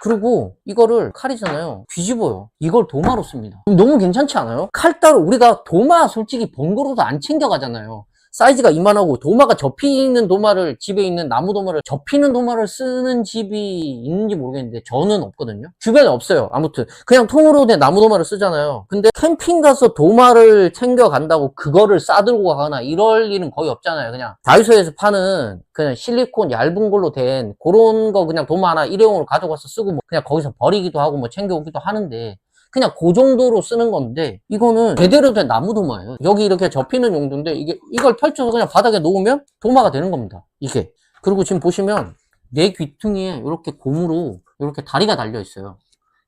그리고 이거를 칼이잖아요. 뒤집어요. 이걸 도마로 씁니다. 너무 괜찮지 않아요? 칼 따로 우리가 도마 솔직히 번거로워서 안 챙겨가잖아요. 사이즈가 이만하고 도마가 접히는 도마를 집에 있는 나무 도마를 접히는 도마를 쓰는 집이 있는지 모르겠는데 저는 없거든요. 주변에 없어요. 아무튼 그냥 통으로 된 나무 도마를 쓰잖아요. 근데 캠핑 가서 도마를 챙겨 간다고 그거를 싸들고 가거나 이럴 일은 거의 없잖아요. 그냥 다이소에서 파는 그냥 실리콘 얇은 걸로 된 그런 거 그냥 도마 하나 일회용으로 가져가서 쓰고 뭐 그냥 거기서 버리기도 하고 뭐 챙겨오기도 하는데 그냥 그 정도로 쓰는 건데 이거는 제대로 된 나무 도마예요. 여기 이렇게 접히는 용도인데 이걸 펼쳐서 그냥 바닥에 놓으면 도마가 되는 겁니다. 이게. 그리고 지금 보시면 내 귀퉁이에 이렇게 고무로 이렇게 다리가 달려 있어요.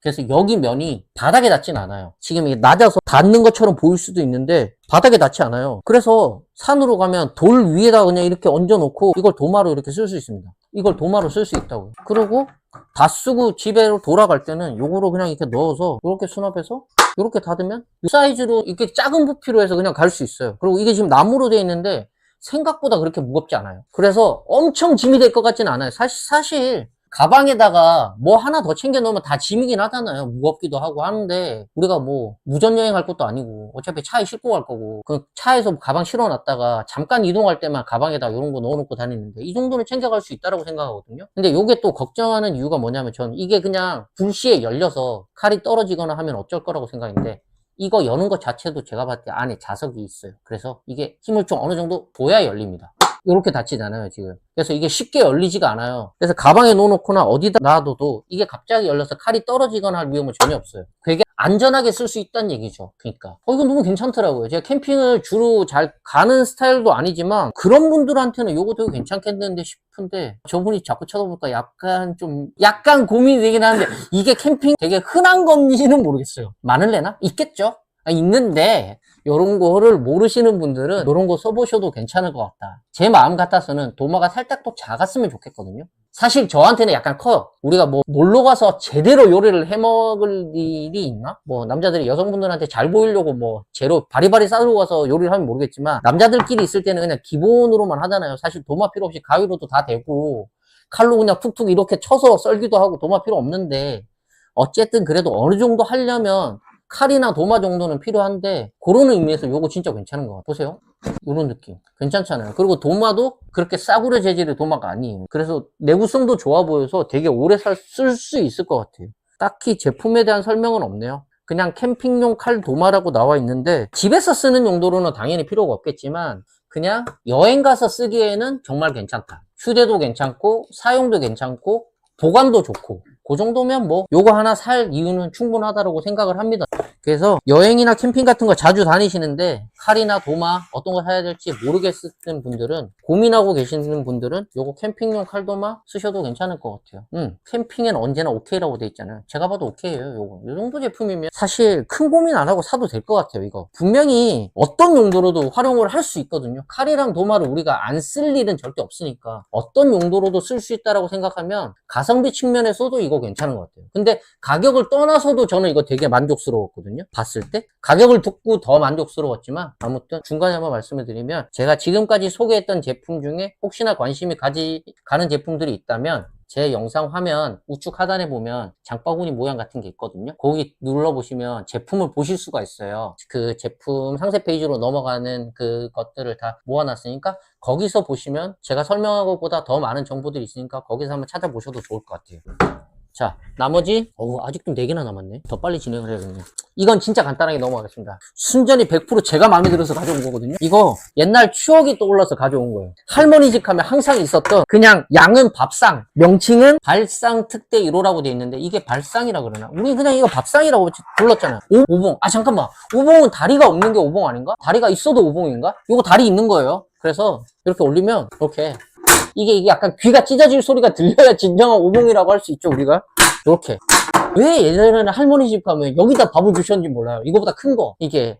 그래서 여기 면이 바닥에 닿진 않아요. 지금 이게 낮아서 닿는 것처럼 보일 수도 있는데 바닥에 닿지 않아요. 그래서 산으로 가면 돌 위에다 그냥 이렇게 얹어 놓고 이걸 도마로 이렇게 쓸 수 있습니다. 이걸 도마로 쓸 수 있다고요. 그리고 다 쓰고 집에로 돌아갈 때는 요거로 그냥 이렇게 넣어서 이렇게 수납해서 이렇게 닫으면 이 사이즈로 이렇게 작은 부피로 해서 그냥 갈 수 있어요. 그리고 이게 지금 나무로 되어 있는데 생각보다 그렇게 무겁지 않아요. 그래서 엄청 짐이 될 것 같지는 않아요. 사실 가방에다가 뭐 하나 더 챙겨 넣으면 다 짐이긴 하잖아요. 무겁기도 하고 하는데 우리가 뭐 무전여행 할 것도 아니고 어차피 차에 싣고 갈 거고 그 차에서 가방 실어놨다가 잠깐 이동할 때만 가방에다 이런 거 넣어놓고 다니는데 이 정도는 챙겨갈 수 있다고 생각하거든요. 근데 요게 또 걱정하는 이유가 뭐냐면 전 이게 그냥 불시에 열려서 칼이 떨어지거나 하면 어쩔 거라고 생각인데 이거 여는 것 자체도 제가 봤을 때 안에 자석이 있어요. 그래서 이게 힘을 좀 어느 정도 줘야 열립니다. 이렇게 닫히잖아요, 지금. 그래서 이게 쉽게 열리지가 않아요. 그래서 가방에 넣어놓거나 어디다 놔둬도 이게 갑자기 열려서 칼이 떨어지거나 할 위험은 전혀 없어요. 되게 안전하게 쓸 수 있다는 얘기죠. 그러니까. 이거 너무 괜찮더라고요. 제가 캠핑을 주로 잘 가는 스타일도 아니지만 그런 분들한테는 이거 되게 괜찮겠는데 싶은데 저분이 자꾸 쳐다보니까 약간 고민이 되긴 하는데 이게 캠핑 되게 흔한 건지는 모르겠어요. 많을래나? 있겠죠? 있는데 요런 거를 모르시는 분들은 요런 거 써보셔도 괜찮을 것 같다. 제 마음 같아서는 도마가 살짝 더 작았으면 좋겠거든요. 사실 저한테는 약간 커요. 우리가 뭐 놀러 가서 제대로 요리를 해 먹을 일이 있나? 뭐 남자들이 여성분들한테 잘 보이려고 뭐 재료 바리바리 싸들고 가서 요리를 하면 모르겠지만 남자들끼리 있을 때는 그냥 기본으로만 하잖아요. 사실 도마 필요 없이 가위로도 다 되고 칼로 그냥 툭툭 이렇게 쳐서 썰기도 하고 도마 필요 없는데 어쨌든 그래도 어느 정도 하려면 칼이나 도마 정도는 필요한데 그런 의미에서 요거 진짜 괜찮은 것 같아요. 보세요. 이런 느낌 괜찮잖아요. 그리고 도마도 그렇게 싸구려 재질의 도마가 아니에요. 그래서 내구성도 좋아 보여서 되게 오래 쓸 수 있을 것 같아요. 딱히 제품에 대한 설명은 없네요. 그냥 캠핑용 칼 도마라고 나와 있는데 집에서 쓰는 용도로는 당연히 필요가 없겠지만 그냥 여행 가서 쓰기에는 정말 괜찮다. 휴대도 괜찮고 사용도 괜찮고 보관도 좋고 그 정도면 뭐 요거 하나 살 이유는 충분하다고 생각을 합니다. 그래서 여행이나 캠핑 같은 거 자주 다니시는데 칼이나 도마 어떤 거 사야 될지 모르겠는 분들은 고민하고 계시는 분들은 요거 캠핑용 칼도마 쓰셔도 괜찮을 것 같아요. 캠핑엔 언제나 오케이라고 돼 있잖아요. 제가 봐도 오케이예요. 요거 이 정도 제품이면 사실 큰 고민 안 하고 사도 될 것 같아요. 이거 분명히 어떤 용도로도 활용을 할 수 있거든요. 칼이랑 도마를 우리가 안 쓸 일은 절대 없으니까 어떤 용도로도 쓸 수 있다라고 생각하면 가성비 측면에서도 이거 괜찮은 것 같아요. 근데 가격을 떠나서도 저는 이거 되게 만족스러웠거든요. 봤을 때 가격을 듣고 더 만족스러웠지만 아무튼 중간에 한번 말씀을 드리면 제가 지금까지 소개했던 제품 중에 혹시나 관심이 가는 제품들이 있다면 제 영상 화면 우측 하단에 보면 장바구니 모양 같은 게 있거든요. 거기 눌러보시면 제품을 보실 수가 있어요. 그 제품 상세 페이지로 넘어가는 그 것들을 다 모아놨으니까 거기서 보시면 제가 설명한 것보다 더 많은 정보들이 있으니까 거기서 한번 찾아보셔도 좋을 것 같아요. 자, 나머지 아직도 4개나 남았네. 더 빨리 진행을 해야겠네. 이건 진짜 간단하게 넘어가겠습니다. 순전히 100% 제가 마음에 들어서 가져온 거거든요. 이거 옛날 추억이 떠올라서 가져온 거예요. 할머니 집 가면 항상 있었던 그냥 양은 밥상, 명칭은 발상 특대 1호라고 돼 있는데 이게 발상이라 그러나? 우리 그냥 이거 밥상이라고 불렀잖아요. 오봉. 아 잠깐만. 오봉은 다리가 없는 게 오봉 아닌가? 다리가 있어도 오봉인가? 이거 다리 있는 거예요. 그래서 이렇게 올리면 이렇게 이게 약간 귀가 찢어질 소리가 들려야 진정한 오봉이라고 할 수 있죠, 우리가. 이렇게. 왜 예전에는 할머니 집 가면 여기다 밥을 주셨는지 몰라요. 이거보다 큰 거. 이게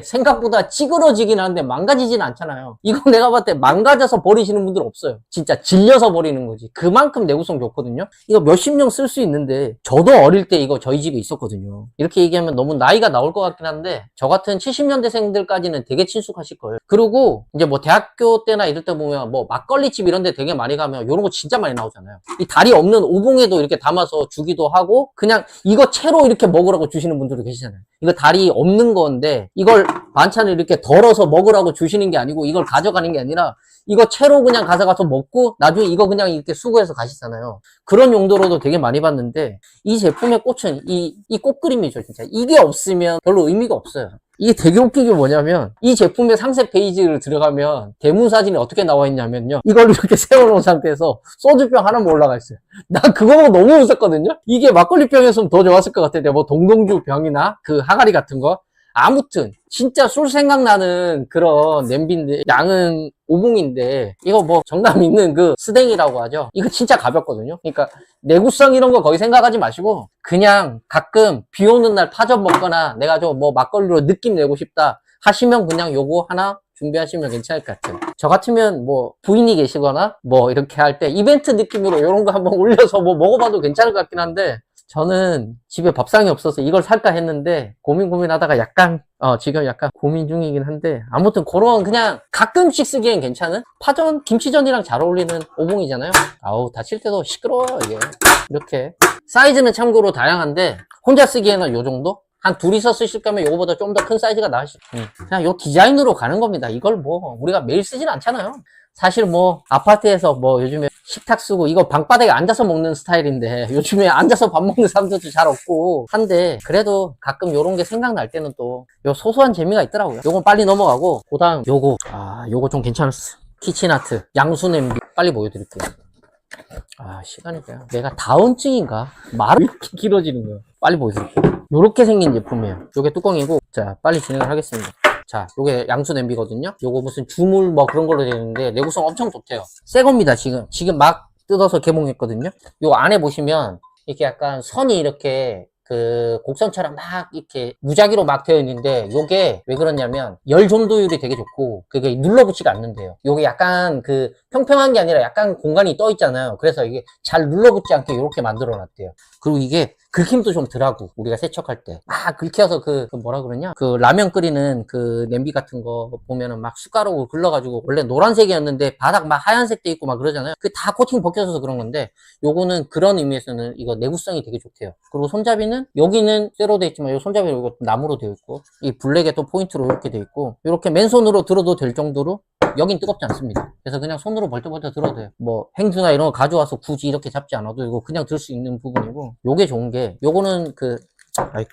생각보다 찌그러지긴 하는데 망가지진 않잖아요. 이거 내가 봤을 때 망가져서 버리시는 분들 없어요. 진짜 질려서 버리는 거지. 그만큼 내구성 좋거든요. 이거 몇십 년 쓸 수 있는데 저도 어릴 때 이거 저희 집에 있었거든요. 이렇게 얘기하면 너무 나이가 나올 것 같긴 한데 저 같은 70년대생들까지는 되게 친숙하실 거예요. 그리고 이제 뭐 대학교 때나 이럴 때 보면 뭐 막걸리집 이런 데 되게 많이 가면 이런 거 진짜 많이 나오잖아요. 이 다리 없는 오봉에도 이렇게 담아서 주기도 하고 그냥 이거 채로 이렇게 먹으라고 주시는 분들도 계시잖아요. 이거 다리 없는 건데 이걸 반찬을 이렇게 덜어서 먹으라고 주시는 게 아니고 이걸 가져가는 게 아니라 이거 채로 그냥 가져가서 먹고 나중에 이거 그냥 이렇게 수거해서 가시잖아요. 그런 용도로도 되게 많이 봤는데 이 제품의 꽃은 이 꽃그림이죠. 진짜 이게 없으면 별로 의미가 없어요. 이게 되게 웃긴 게 뭐냐면 이 제품의 상세 페이지를 들어가면 대문 사진이 어떻게 나와 있냐면요, 이걸 이렇게 세워놓은 상태에서 소주병 하나만 올라가 있어요. 난 그거 보고 너무 웃었거든요. 이게 막걸리병이었으면 더 좋았을 것 같은데 뭐 동동주 병이나 그 항아리 같은 거. 아무튼 진짜 술 생각나는 그런 냄비인데 양은 오봉인데 이거 뭐 정답 있는 그 스댕이라고 하죠. 이거 진짜 가볍거든요. 그러니까 내구성 이런 거 거의 생각하지 마시고 그냥 가끔 비 오는 날 파전 먹거나 내가 좀 뭐 막걸리로 느낌 내고 싶다 하시면 그냥 요거 하나 준비하시면 괜찮을 것 같아요. 저 같으면 뭐 부인이 계시거나 뭐 이렇게 할 때 이벤트 느낌으로 이런 거 한번 올려서 뭐 먹어봐도 괜찮을 것 같긴 한데 저는 집에 밥상이 없어서 이걸 살까 했는데 고민하다가 약간 지금 약간 고민 중이긴 한데 아무튼 그런 그냥 가끔씩 쓰기엔 괜찮은 파전 김치전이랑 잘 어울리는 오봉이잖아요. 아우 다칠 때도 시끄러워요 이게. 이렇게 사이즈는 참고로 다양한데 혼자 쓰기에는 요 정도? 한 둘이서 쓰실 거면 요거보다 좀 더 큰 사이즈가 나으시 그냥 요 디자인으로 가는 겁니다. 이걸 뭐 우리가 매일 쓰진 않잖아요. 사실 뭐 아파트에서 뭐 요즘에 식탁 쓰고 이거 방바닥에 앉아서 먹는 스타일인데 요즘에 앉아서 밥 먹는 사람들도 잘 없고 한데 그래도 가끔 요런 게 생각날 때는 또 요 소소한 재미가 있더라고요. 요건 빨리 넘어가고 그 다음 요거 좀 괜찮았어. 키친아트 양수 냄비 빨리 보여드릴게요. 시간이 돼요. 내가 다운증인가? 말이 이렇게 길어지는 거야. 빨리 보여드릴게요. 요렇게 생긴 제품이에요. 요게 뚜껑이고 자 빨리 진행을 하겠습니다. 자, 요게 양수 냄비거든요. 요거 무슨 주물 뭐 그런 걸로 되는데 내구성 엄청 좋대요. 새 겁니다, 지금 막 뜯어서 개봉했거든요. 요 안에 보시면 이렇게 약간 선이 이렇게 그 곡선처럼 막 이렇게 무작위로 막 되어 있는데 요게 왜 그러냐면 열 전도율이 되게 좋고 그게 눌러붙지가 않는데요. 요게 약간 그 평평한 게 아니라 약간 공간이 떠 있잖아요. 그래서 이게 잘 눌러붙지 않게 이렇게 만들어 놨대요. 그리고 이게 긁힘도 좀 덜하고 우리가 세척할 때 막 긁혀서 그 뭐라 그러냐 그 라면 끓이는 그 냄비 같은 거 보면은 막 숟가락으로 긁러가지고 원래 노란색이었는데 바닥 막 하얀색 돼 있고 막 그러잖아요. 그 다 코팅 벗겨져서 그런 건데 요거는 그런 의미에서는 이거 내구성이 되게 좋대요. 그리고 손잡이는 여기는 쇠로 돼 있지만 이 손잡이는 이거 나무로 되어 있고 이 블랙에 또 포인트로 이렇게 돼 있고 이렇게 맨손으로 들어도 될 정도로 여긴 뜨겁지 않습니다. 그래서 그냥 손으로 벌떡벌떡 들어도 돼요. 뭐 행주나 이런 거 가져와서 굳이 이렇게 잡지 않아도 이거 그냥 들 수 있는 부분이고 요게 좋은 게 요거는 그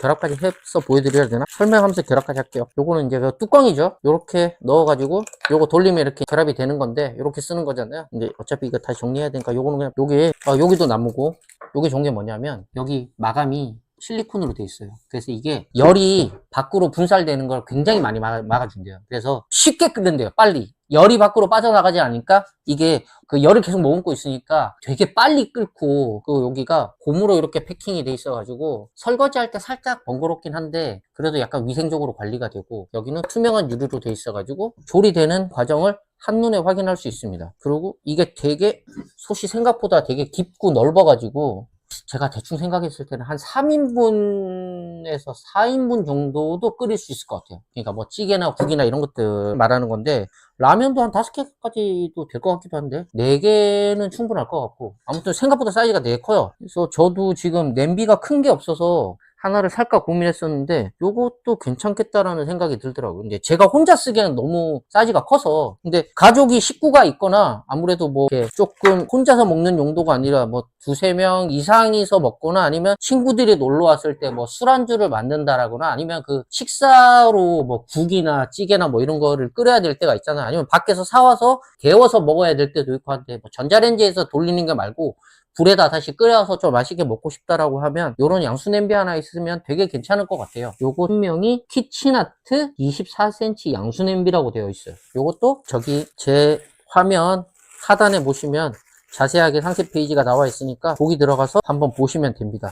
결합까지 해서 보여드려야 되나? 설명하면서 결합까지 할게요. 요거는 이제 그 뚜껑이죠. 요렇게 넣어가지고 요거 돌리면 이렇게 결합이 되는 건데 요렇게 쓰는 거잖아요. 근데 어차피 이거 다시 정리해야 되니까 요거는 그냥 요게 여기도 나무고 요게 좋은 게 뭐냐면 여기 마감이 실리콘으로 돼 있어요. 그래서 이게 열이 밖으로 분살되는 걸 굉장히 많이 막아준대요. 그래서 쉽게 끓는데요. 빨리. 열이 밖으로 빠져나가지 않으니까 이게 그 열을 계속 머금고 있으니까 되게 빨리 끓고 그 여기가 고무로 이렇게 패킹이 돼 있어가지고 설거지할 때 살짝 번거롭긴 한데 그래도 약간 위생적으로 관리가 되고 여기는 투명한 유리로 돼 있어가지고 조리되는 과정을 한눈에 확인할 수 있습니다. 그리고 이게 되게 솥이 생각보다 되게 깊고 넓어가지고 제가 대충 생각했을 때는 한 3인분에서 4인분 정도도 끓일 수 있을 것 같아요. 그러니까 뭐 찌개나 국이나 이런 것들 말하는 건데 라면도 한 5개까지도 될 것 같기도 한데 4개는 충분할 것 같고 아무튼 생각보다 사이즈가 되게 커요. 그래서 저도 지금 냄비가 큰 게 없어서 하나를 살까 고민했었는데 요것도 괜찮겠다라는 생각이 들더라고요. 근데 제가 혼자 쓰기에는 너무 사이즈가 커서 근데 가족이 식구가 있거나 아무래도 뭐 이렇게 조금 혼자서 먹는 용도가 아니라 뭐 2~3명 이상이서 먹거나 아니면 친구들이 놀러 왔을 때 뭐 술안주를 만든다라거나 아니면 그 식사로 뭐 국이나 찌개나 뭐 이런 거를 끓여야 될 때가 있잖아요. 아니면 밖에서 사와서 데워서 먹어야 될 때도 있고 한데 뭐 전자레인지에서 돌리는 게 말고 불에다 다시 끓여서 좀 맛있게 먹고 싶다라고 하면 요런 양수 냄비 하나 있으면 되게 괜찮을 것 같아요. 요거 분명히 키친아트 24cm 양수 냄비라고 되어 있어요. 요것도 저기 제 화면 하단에 보시면 자세하게 상세 페이지가 나와 있으니까 거기 들어가서 한번 보시면 됩니다.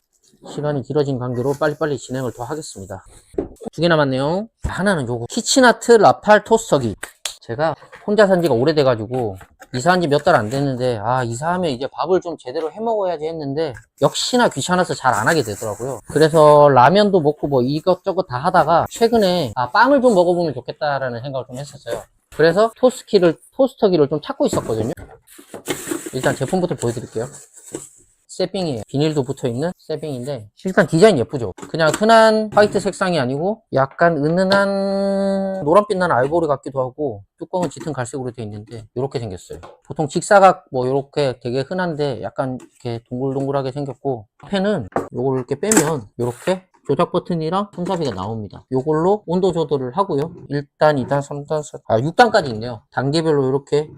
시간이 길어진 관계로 빨리빨리 진행을 더 하겠습니다. 2개 남았네요. 하나는 요거 키친아트 라팔 토스터기. 제가 혼자 산 지가 오래돼가지고 이사한 지 몇 달 안 됐는데 이사하면 이제 밥을 좀 제대로 해 먹어야지 했는데 역시나 귀찮아서 잘 안 하게 되더라고요. 그래서 라면도 먹고 뭐 이것저것 다 하다가 최근에 빵을 좀 먹어보면 좋겠다라는 생각을 좀 했었어요. 그래서 토스터기를 좀 찾고 있었거든요. 일단 제품부터 보여드릴게요. 세핑이에요. 비닐도 붙어있는 세핑인데 일단 디자인 예쁘죠. 그냥 흔한 화이트 색상이 아니고 약간 은은한 노란빛 나는 아이보리 같기도 하고 뚜껑은 짙은 갈색으로 되어 있는데 이렇게 생겼어요. 보통 직사각 뭐 이렇게 되게 흔한데 약간 이렇게 동글동글하게 생겼고 앞에는 요걸 이렇게 빼면 이렇게 조작 버튼이랑 손잡이가 나옵니다. 요걸로 온도 조절을 하고요. 1단, 2단, 3단, 4단, 6단까지 있네요. 단계별로 이렇게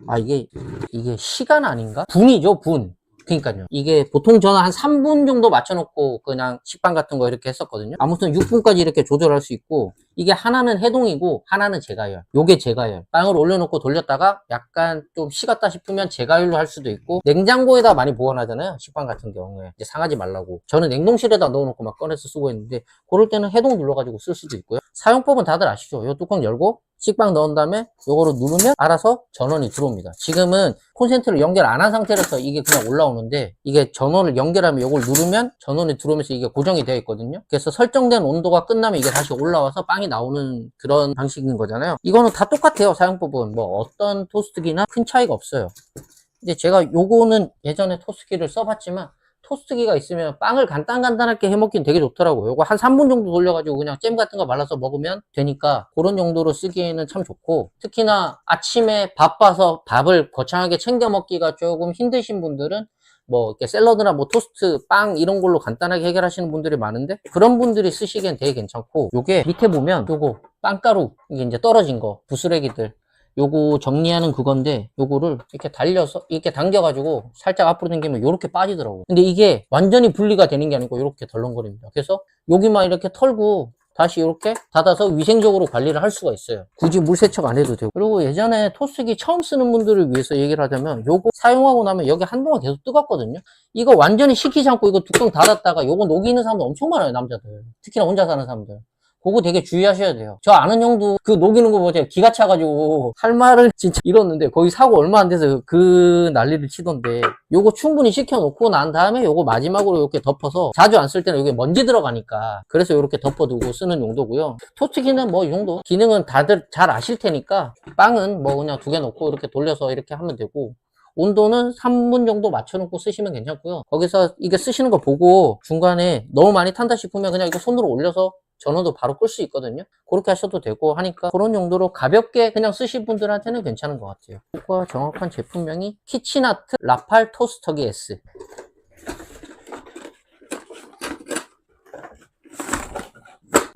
이게 시간 아닌가? 분이죠, 분. 그러니까요. 이게 보통 저는 한 3분 정도 맞춰놓고 그냥 식빵 같은 거 이렇게 했었거든요. 아무튼 6분까지 이렇게 조절할 수 있고 이게 하나는 해동이고 하나는 제가열. 요게 제가열. 빵을 올려놓고 돌렸다가 약간 좀 식었다 싶으면 제가열로 할 수도 있고 냉장고에다 많이 보관하잖아요. 식빵 같은 경우에 이제 상하지 말라고. 저는 냉동실에다 넣어놓고 막 꺼내서 쓰고 있는데 그럴 때는 해동 눌러가지고 쓸 수도 있고요. 사용법은 다들 아시죠? 요 뚜껑 열고 식빵 넣은 다음에 요거를 누르면 알아서 전원이 들어옵니다. 지금은 콘센트를 연결 안 한 상태라서 이게 그냥 올라오는데 이게 전원을 연결하면 요걸 누르면 전원이 들어오면서 이게 고정이 되어 있거든요. 그래서 설정된 온도가 끝나면 이게 다시 올라와서 빵이 나오는 그런 방식인 거잖아요. 이거는 다 똑같아요. 사용법은 뭐 어떤 토스트기나 큰 차이가 없어요. 근데 제가 요거는 예전에 토스트기를 써봤지만 토스트기가 있으면 빵을 간단하게 해먹기는 되게 좋더라고요. 요거 한 3분 정도 돌려가지고 그냥 잼 같은 거 말라서 먹으면 되니까 그런 용도로 쓰기에는 참 좋고 특히나 아침에 바빠서 밥을 거창하게 챙겨 먹기가 조금 힘드신 분들은 뭐 이렇게 샐러드나 뭐 토스트, 빵 이런 걸로 간단하게 해결하시는 분들이 많은데 그런 분들이 쓰시기엔 되게 괜찮고 요게 밑에 보면 요거 빵가루 이게 이제 떨어진 거 부스레기들 요거 정리하는 그건데 요거를 이렇게 달려서 이렇게 당겨가지고 살짝 앞으로 당기면 요렇게 빠지더라고요. 근데 이게 완전히 분리가 되는 게 아니고 요렇게 덜렁거립니다. 그래서 여기만 이렇게 털고 다시 이렇게 닫아서 위생적으로 관리를 할 수가 있어요. 굳이 물 세척 안 해도 되고. 그리고 예전에 토스기 처음 쓰는 분들을 위해서 얘기를 하자면 요거 사용하고 나면 여기 한동안 계속 뜨겁거든요. 이거 완전히 식히지 않고 이거 뚜껑 닫았다가 요거 녹이는 사람도 엄청 많아요, 남자들. 특히나 혼자 사는 사람들. 그거 되게 주의하셔야 돼요. 저 아는 형도 그 녹이는 거 보고 제가 기가 차가지고 할 말을 진짜 잃었는데 거기 사고 얼마 안 돼서 그 난리를 치던데, 요거 충분히 식혀놓고 난 다음에 요거 마지막으로 이렇게 덮어서, 자주 안 쓸 때는 여기 먼지 들어가니까 그래서 이렇게 덮어두고 쓰는 용도고요. 토스기는 뭐 이 정도 기능은 다들 잘 아실 테니까, 빵은 뭐 그냥 2개 넣고 이렇게 돌려서 이렇게 하면 되고, 온도는 3분 정도 맞춰놓고 쓰시면 괜찮고요. 거기서 이게 쓰시는 거 보고 중간에 너무 많이 탄다 싶으면 그냥 이거 손으로 올려서 전원도 바로 끌 수 있거든요. 그렇게 하셔도 되고 하니까 그런 용도로 가볍게 그냥 쓰실 분들한테는 괜찮은 것 같아요. 이거 정확한 제품명이 키친아트 라팔 토스터기 S.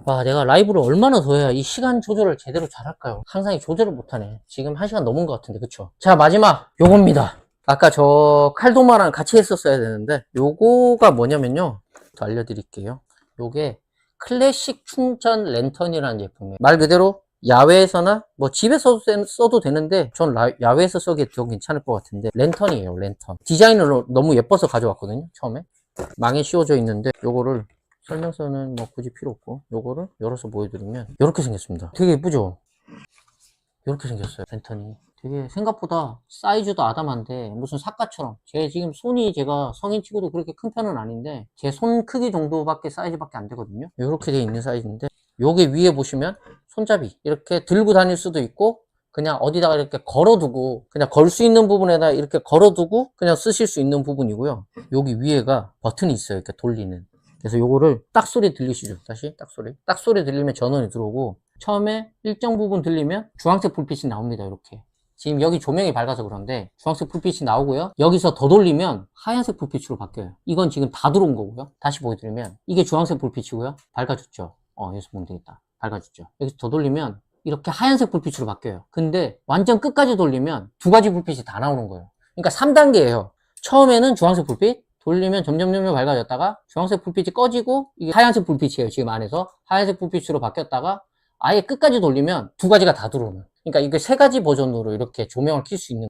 와, 내가 라이브를 얼마나 더 해야 이 시간 조절을 제대로 잘할까요? 항상 이 조절을 못하네. 지금 1시간 넘은 것 같은데, 그쵸? 자, 마지막 요겁니다. 아까 저 칼도마랑 같이 했었어야 되는데, 요거가 뭐냐면요, 더 알려드릴게요. 요게 클래식 충전 랜턴이라는 제품이에요. 말 그대로 야외에서나 뭐 집에서 써도 되는데, 전 야외에서 쓰기에 더 괜찮을 것 같은데, 랜턴이에요. 랜턴. 디자인을 너무 예뻐서 가져왔거든요, 처음에. 망에 씌워져 있는데 요거를, 설명서는 뭐 굳이 필요 없고, 요거를 열어서 보여드리면 이렇게 생겼습니다. 되게 예쁘죠? 이렇게 생겼어요, 랜턴이. 되게 생각보다 사이즈도 아담한데 무슨 삿갓처럼, 제 지금 손이 제가 성인 치고도 그렇게 큰 편은 아닌데 제 손 크기 정도밖에 사이즈밖에 안 되거든요. 이렇게 돼 있는 사이즈인데, 요게 위에 보시면 손잡이 이렇게 들고 다닐 수도 있고, 그냥 어디다가 이렇게 걸어두고, 그냥 걸 수 있는 부분에다 이렇게 걸어두고 그냥 쓰실 수 있는 부분이고요. 여기 위에가 버튼이 있어요, 이렇게 돌리는. 그래서 요거를 딱 소리 들리시죠? 다시 딱 소리 들리면 전원이 들어오고, 처음에 일정 부분 들리면 주황색 불빛이 나옵니다. 이렇게 지금 여기 조명이 밝아서 그런데 주황색 불빛이 나오고요. 여기서 더 돌리면 하얀색 불빛으로 바뀌어요. 이건 지금 다 들어온 거고요. 다시 보여드리면 이게 주황색 불빛이고요. 밝아졌죠? 여기서 보면 되겠다. 밝아졌죠? 여기서 더 돌리면 이렇게 하얀색 불빛으로 바뀌어요. 근데 완전 끝까지 돌리면 2가지 불빛이 다 나오는 거예요. 그러니까 3단계예요. 처음에는 주황색 불빛, 돌리면 점점 밝아졌다가 주황색 불빛이 꺼지고, 이게 하얀색 불빛이에요. 지금 안에서 하얀색 불빛으로 바뀌었다가 아예 끝까지 돌리면 2가지가 다 들어오는. 그러니까 이게 3가지 버전으로 이렇게 조명을 켤 수 있는.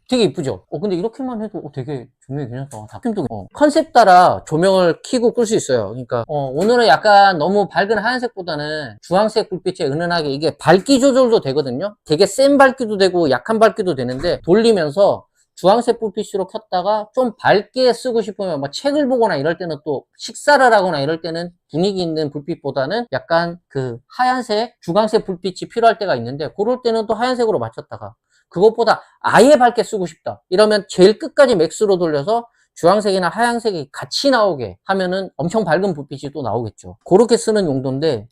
되게 이쁘죠? 근데 이렇게만 해도 되게 조명이 괜찮다. 잡힘도 컨셉 따라 조명을 켜고 끌 수 있어요. 그러니까 오늘은 약간 너무 밝은 하얀색보다는 주황색 불빛에 은은하게, 이게 밝기 조절도 되거든요. 되게 센 밝기도 되고 약한 밝기도 되는데, 돌리면서 주황색 불빛으로 켰다가 좀 밝게 쓰고 싶으면 뭐 책을 보거나 이럴 때는, 또 식사를 하거나 이럴 때는 분위기 있는 불빛보다는 약간 그 하얀색, 주황색 불빛이 필요할 때가 있는데, 그럴 때는 또 하얀색으로 맞췄다가, 그것보다 아예 밝게 쓰고 싶다 이러면 제일 끝까지 맥스로 돌려서 주황색이나 하얀색이 같이 나오게 하면은 엄청 밝은 불빛이 또 나오겠죠. 그렇게 쓰는 용도인데,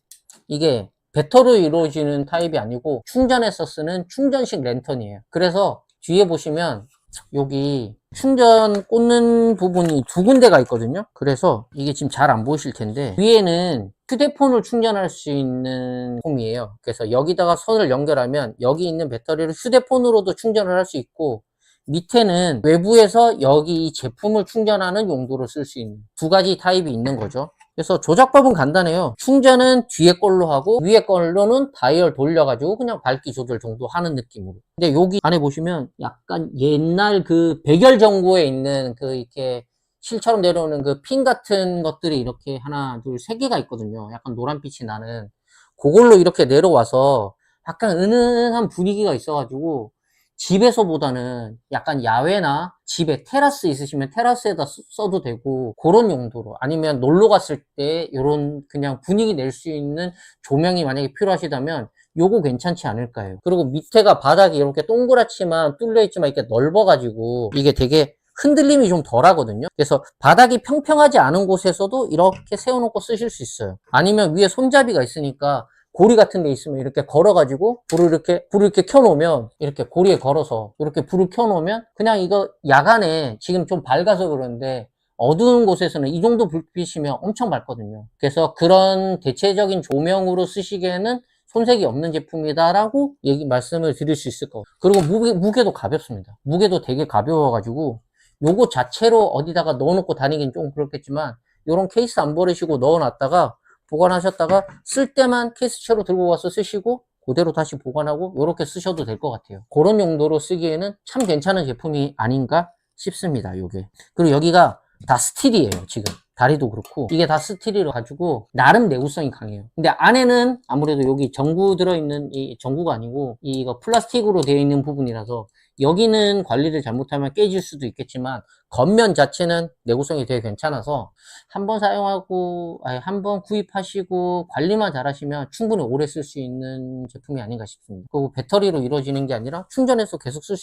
이게 배터리로 이루어지는 타입이 아니고 충전해서 쓰는 충전식 랜턴이에요. 그래서 뒤에 보시면 여기 충전 꽂는 부분이 2군데가 있거든요. 그래서 이게 지금 잘 안 보이실 텐데, 위에는 휴대폰을 충전할 수 있는 폼이에요. 그래서 여기다가 선을 연결하면 여기 있는 배터리를 휴대폰으로도 충전을 할 수 있고, 밑에는 외부에서 여기 이 제품을 충전하는 용도로 쓸 수 있는 2가지 타입이 있는 거죠. 그래서 조작법은 간단해요. 충전은 뒤에 걸로 하고 위에 걸로는 다이얼 돌려가지고 그냥 밝기 조절 정도 하는 느낌으로. 근데 여기 안에 보시면 약간 옛날 그 백열 전구에 있는 그 이렇게 실처럼 내려오는 그 핀 같은 것들이 이렇게 하나, 둘, 3개가 있거든요. 약간 노란빛이 나는. 그걸로 이렇게 내려와서 약간 은은한 분위기가 있어가지고, 집에서보다는 약간 야외나 집에 테라스 있으시면 테라스에다 써도 되고, 그런 용도로, 아니면 놀러 갔을 때 이런 그냥 분위기 낼 수 있는 조명이 만약에 필요하시다면 요거 괜찮지 않을까요? 그리고 밑에가 바닥이 이렇게 동그랗지만 뚫려 있지만 이렇게 넓어가지고 이게 되게 흔들림이 좀 덜 하거든요. 그래서 바닥이 평평하지 않은 곳에서도 이렇게 세워놓고 쓰실 수 있어요. 아니면 위에 손잡이가 있으니까 고리 같은 데 있으면 이렇게 걸어가지고 불을 이렇게 켜놓으면, 이렇게 고리에 걸어서 이렇게 불을 켜놓으면, 그냥 이거 야간에 지금 좀 밝아서 그런데 어두운 곳에서는 이 정도 불빛이면 엄청 밝거든요. 그래서 그런 대체적인 조명으로 쓰시기에는 손색이 없는 제품이다라고 말씀을 드릴 수 있을 것 같아요. 그리고 무게도 가볍습니다. 무게도 되게 가벼워가지고 요거 자체로 어디다가 넣어놓고 다니긴 좀 그렇겠지만, 요런 케이스 안 버리시고 넣어놨다가 보관하셨다가 쓸 때만 케이스채로 들고 가서 쓰시고 그대로 다시 보관하고 이렇게 쓰셔도 될 것 같아요. 그런 용도로 쓰기에는 참 괜찮은 제품이 아닌가 싶습니다. 요게. 그리고 여기가 다 스틸이에요. 지금 다리도 그렇고 이게 다 스틸이라 가지고 나름 내구성이 강해요. 근데 안에는 아무래도 여기 전구 들어있는 이 전구가 아니고 이거 플라스틱으로 되어 있는 부분이라서 여기는 관리를 잘못하면 깨질 수도 있겠지만 겉면 자체는 내구성이 되게 괜찮아서 한번 사용하고 한번 구입하시고 관리만 잘하시면 충분히 오래 쓸 수 있는 제품이 아닌가 싶습니다. 그리고 배터리로 이루어지는 게 아니라 충전해서 계속 쓸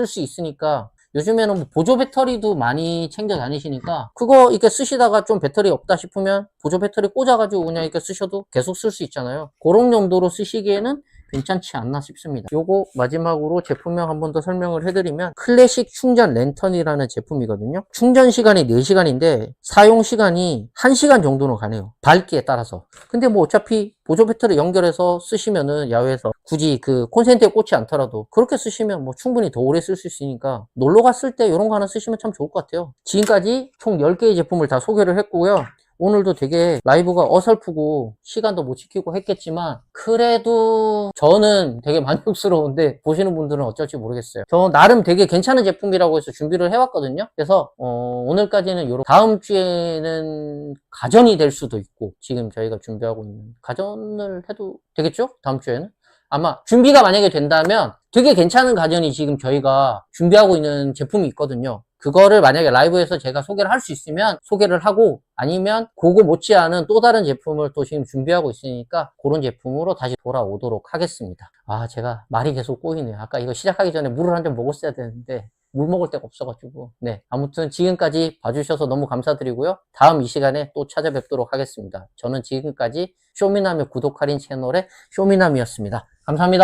수 있으니까 요즘에는 뭐 보조 배터리도 많이 챙겨 다니시니까 그거 이렇게 쓰시다가 좀 배터리 없다 싶으면 보조 배터리 꽂아가지고 그냥 이렇게 쓰셔도 계속 쓸 수 있잖아요. 그런 용도로 쓰시기에는 괜찮지 않나 싶습니다. 요거 마지막으로 제품명 한 번 더 설명을 해드리면 클래식 충전 랜턴이라는 제품이거든요. 충전 시간이 4시간인데 사용 시간이 1시간 정도는 가네요. 밝기에 따라서. 근데 뭐 어차피 보조 배터리 연결해서 쓰시면은 야외에서 굳이 그 콘센트에 꽂지 않더라도 그렇게 쓰시면 뭐 충분히 더 오래 쓸 수 있으니까 놀러 갔을 때 이런 거 하나 쓰시면 참 좋을 것 같아요. 지금까지 총 10개의 제품을 다 소개를 했고요. 오늘도 되게 라이브가 어설프고 시간도 못 지키고 했겠지만 그래도 저는 되게 만족스러운데 보시는 분들은 어쩔지 모르겠어요. 저 나름 되게 괜찮은 제품이라고 해서 준비를 해왔거든요. 그래서 오늘까지는 요렇게 다음 주에는 가전이 될 수도 있고 지금 저희가 준비하고 있는 가전을 해도 되겠죠? 다음 주에는? 아마 준비가 만약에 된다면 되게 괜찮은 가전이 지금 저희가 준비하고 있는 제품이 있거든요. 그거를 만약에 라이브에서 제가 소개를 할 수 있으면 소개를 하고 아니면 그거 못지않은 또 다른 제품을 또 지금 준비하고 있으니까 그런 제품으로 다시 돌아오도록 하겠습니다. 아, 제가 말이 계속 꼬이네요. 아까 이거 시작하기 전에 물을 한 잔 먹었어야 되는데 물 먹을 데가 없어가지고. 네. 아무튼 지금까지 봐주셔서 너무 감사드리고요. 다음 이 시간에 또 찾아뵙도록 하겠습니다. 저는 지금까지 쇼미남의 구독 할인 채널의 쇼미남이었습니다. 감사합니다.